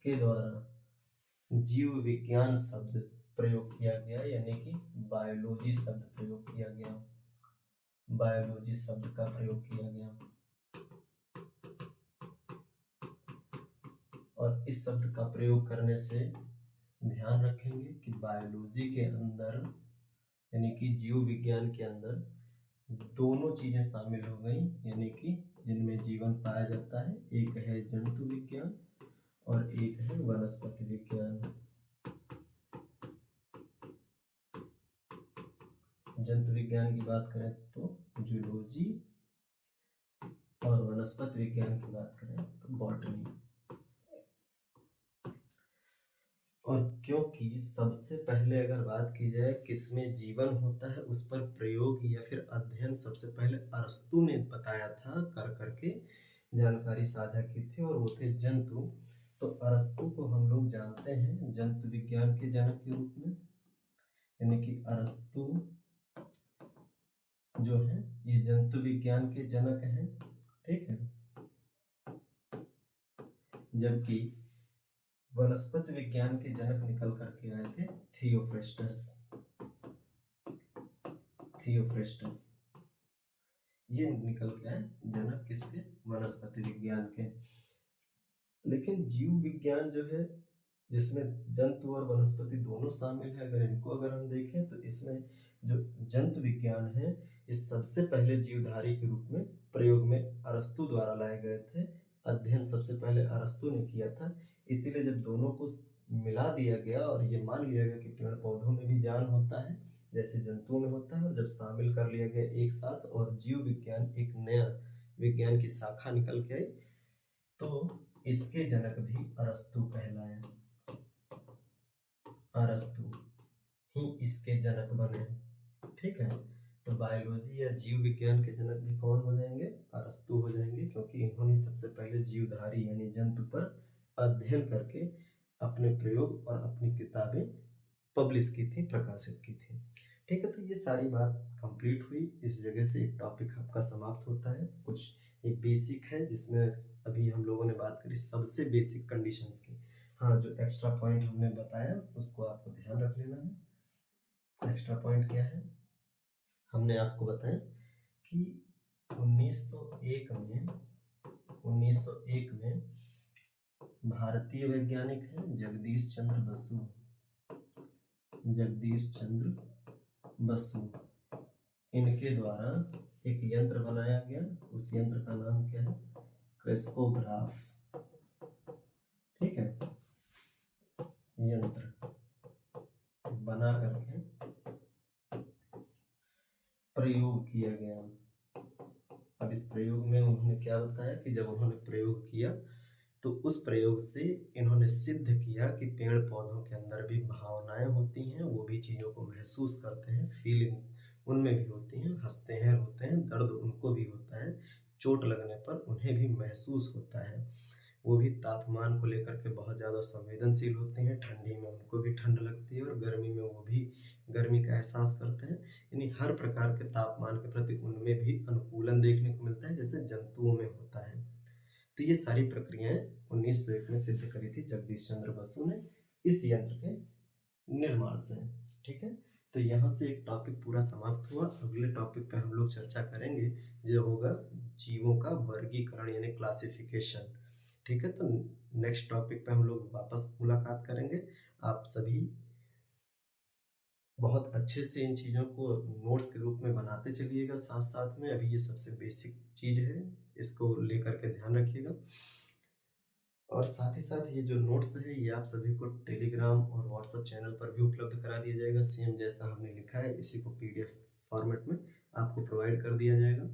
के द्वारा जीव विज्ञान शब्द प्रयोग किया गया, यानी कि बायोलॉजी शब्द प्रयोग किया गया। बायोलॉजी शब्द का प्रयोग किया गया, और इस शब्द का प्रयोग करने से ध्यान रखेंगे कि बायोलॉजी के अंदर यानी कि जीव विज्ञान के अंदर दोनों चीजें शामिल हो गई, यानी कि जिनमें जीवन पाया जाता है। एक है जंतु विज्ञान और एक है वनस्पति विज्ञान। जंतु विज्ञान की बात करें तो जूलॉजी, और वनस्पति विज्ञान की बात करें तो बॉटनी। और क्योंकि सबसे पहले अगर बात की जाए किसमें जीवन होता है, उस पर प्रयोग या फिर अध्ययन सबसे पहले अरस्तु ने बताया था, कर करके जानकारी साझा की थी, और वो थे जंतु। तो अरस्तु को हम लोग जानते हैं जंतु विज्ञान के जनक के रूप में, यानी कि अरस्तु जो है ये जंतु विज्ञान के जनक हैं, ठीक है। जबकि वनस्पति विज्ञान के जनक निकल करके आए थे थियोफ्रेस्टस। ये निकल के आए जनक किसके, वनस्पति विज्ञान के। लेकिन जीव विज्ञान जो है, जिसमें जंतु और वनस्पति दोनों शामिल है, अगर हम देखें तो इसमें जो जंतु विज्ञान है, इस सबसे पहले जीवधारी के रूप में प्रयोग में अरस्तु द्वारा लाए गए थे। अध्ययन सबसे पहले अरस्तु ने किया था। इसीलिए जब दोनों को मिला दिया गया और ये मान लिया गया कि पेड़ पौधों में भी जान होता है जैसे जंतुओं में होता है, और जब शामिल कर लिया गया एक साथ और जीव विज्ञान एक नया विज्ञान की शाखा निकल के आई, तो इसके जनक भी अरस्तु कहलाए। अरस्तु ही इसके जनक बने, ठीक है। तो बायोलॉजी या जीव विज्ञान के जनक भी कौन हो जाएंगे, अरस्तु हो जाएंगे, क्योंकि इन्होंने सबसे पहले जीवधारी यानी जंतु पर अध्ययन करके अपने प्रयोग और अपनी किताबें पब्लिश की थी, प्रकाशित की थी, ठीक है। तो ये सारी बात कंप्लीट हुई। इस जगह से एक टॉपिक आपका समाप्त होता है। कुछ एक बेसिक है जिसमें अभी हम लोगों ने बात करी सबसे बेसिक कंडीशंस की। हाँ, जो एक्स्ट्रा पॉइंट हमने बताया उसको आपको ध्यान रख लेना है। एक्स्ट्रा पॉइंट क्या है, हमने आपको बताया कि 1901 में भारतीय वैज्ञानिक हैं जगदीश चंद्र बसु, इनके द्वारा एक यंत्र बनाया गया। उस यंत्र का नाम क्या है, क्रेस्कोग्राफ, ठीक है। यंत्र बना करके प्रयोग किया गया। अब इस प्रयोग में उन्होंने क्या बताया कि जब उन्होंने प्रयोग किया तो उस प्रयोग से इन्होंने सिद्ध किया कि पेड़ पौधों के अंदर भी भावनाएं होती हैं, वो भी चीज़ों को महसूस करते हैं, फीलिंग उनमें भी होती हैं, हंसते हैं, रोते हैं, दर्द उनको भी होता है, चोट लगने पर उन्हें भी महसूस होता है। वो भी तापमान को लेकर के बहुत ज़्यादा संवेदनशील होते हैं, ठंडी में उनको भी ठंड लगती है और गर्मी में वो भी गर्मी का एहसास करते हैं। यानी हर प्रकार के तापमान के प्रति उनमें भी अनुकूलन देखने को मिलता है जैसे जंतुओं में होता है। तो ये सारी प्रक्रियाएं 1901 में सिद्ध करी थी जगदीश चंद्र बसु ने इस यंत्र के निर्माण से, ठीक है। तो यहाँ से एक टॉपिक पूरा समाप्त हुआ। अगले टॉपिक पे हम लोग चर्चा करेंगे जो होगा जीवों का वर्गीकरण यानी क्लासिफिकेशन, ठीक है। तो नेक्स्ट टॉपिक पे हम लोग वापस मुलाकात करेंगे। आप सभी बहुत अच्छे से इन चीज़ों को नोट्स के रूप में बनाते चलिएगा साथ साथ में। अभी ये सबसे बेसिक चीज़ है, इसको लेकर के ध्यान रखिएगा। और साथ ही साथ ये जो नोट्स है ये आप सभी को टेलीग्राम और व्हाट्सएप चैनल पर भी उपलब्ध करा दिया जाएगा। सेम जैसा हमने लिखा है इसी को पीडीएफ फॉर्मेट में आपको प्रोवाइड कर दिया जाएगा।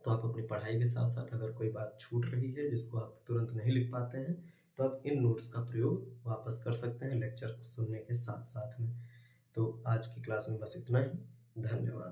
तो आप अपनी पढ़ाई के साथ-साथ अगर कोई बात छूट रही है जिसको आप तुरंत नहीं लिख पाते हैं, तो आप इन नोट्स का प्रयोग वापस कर सकते हैं लेक्चर को सुनने के साथ-साथ में। तो आज की क्लास में बस इतना ही। धन्यवाद।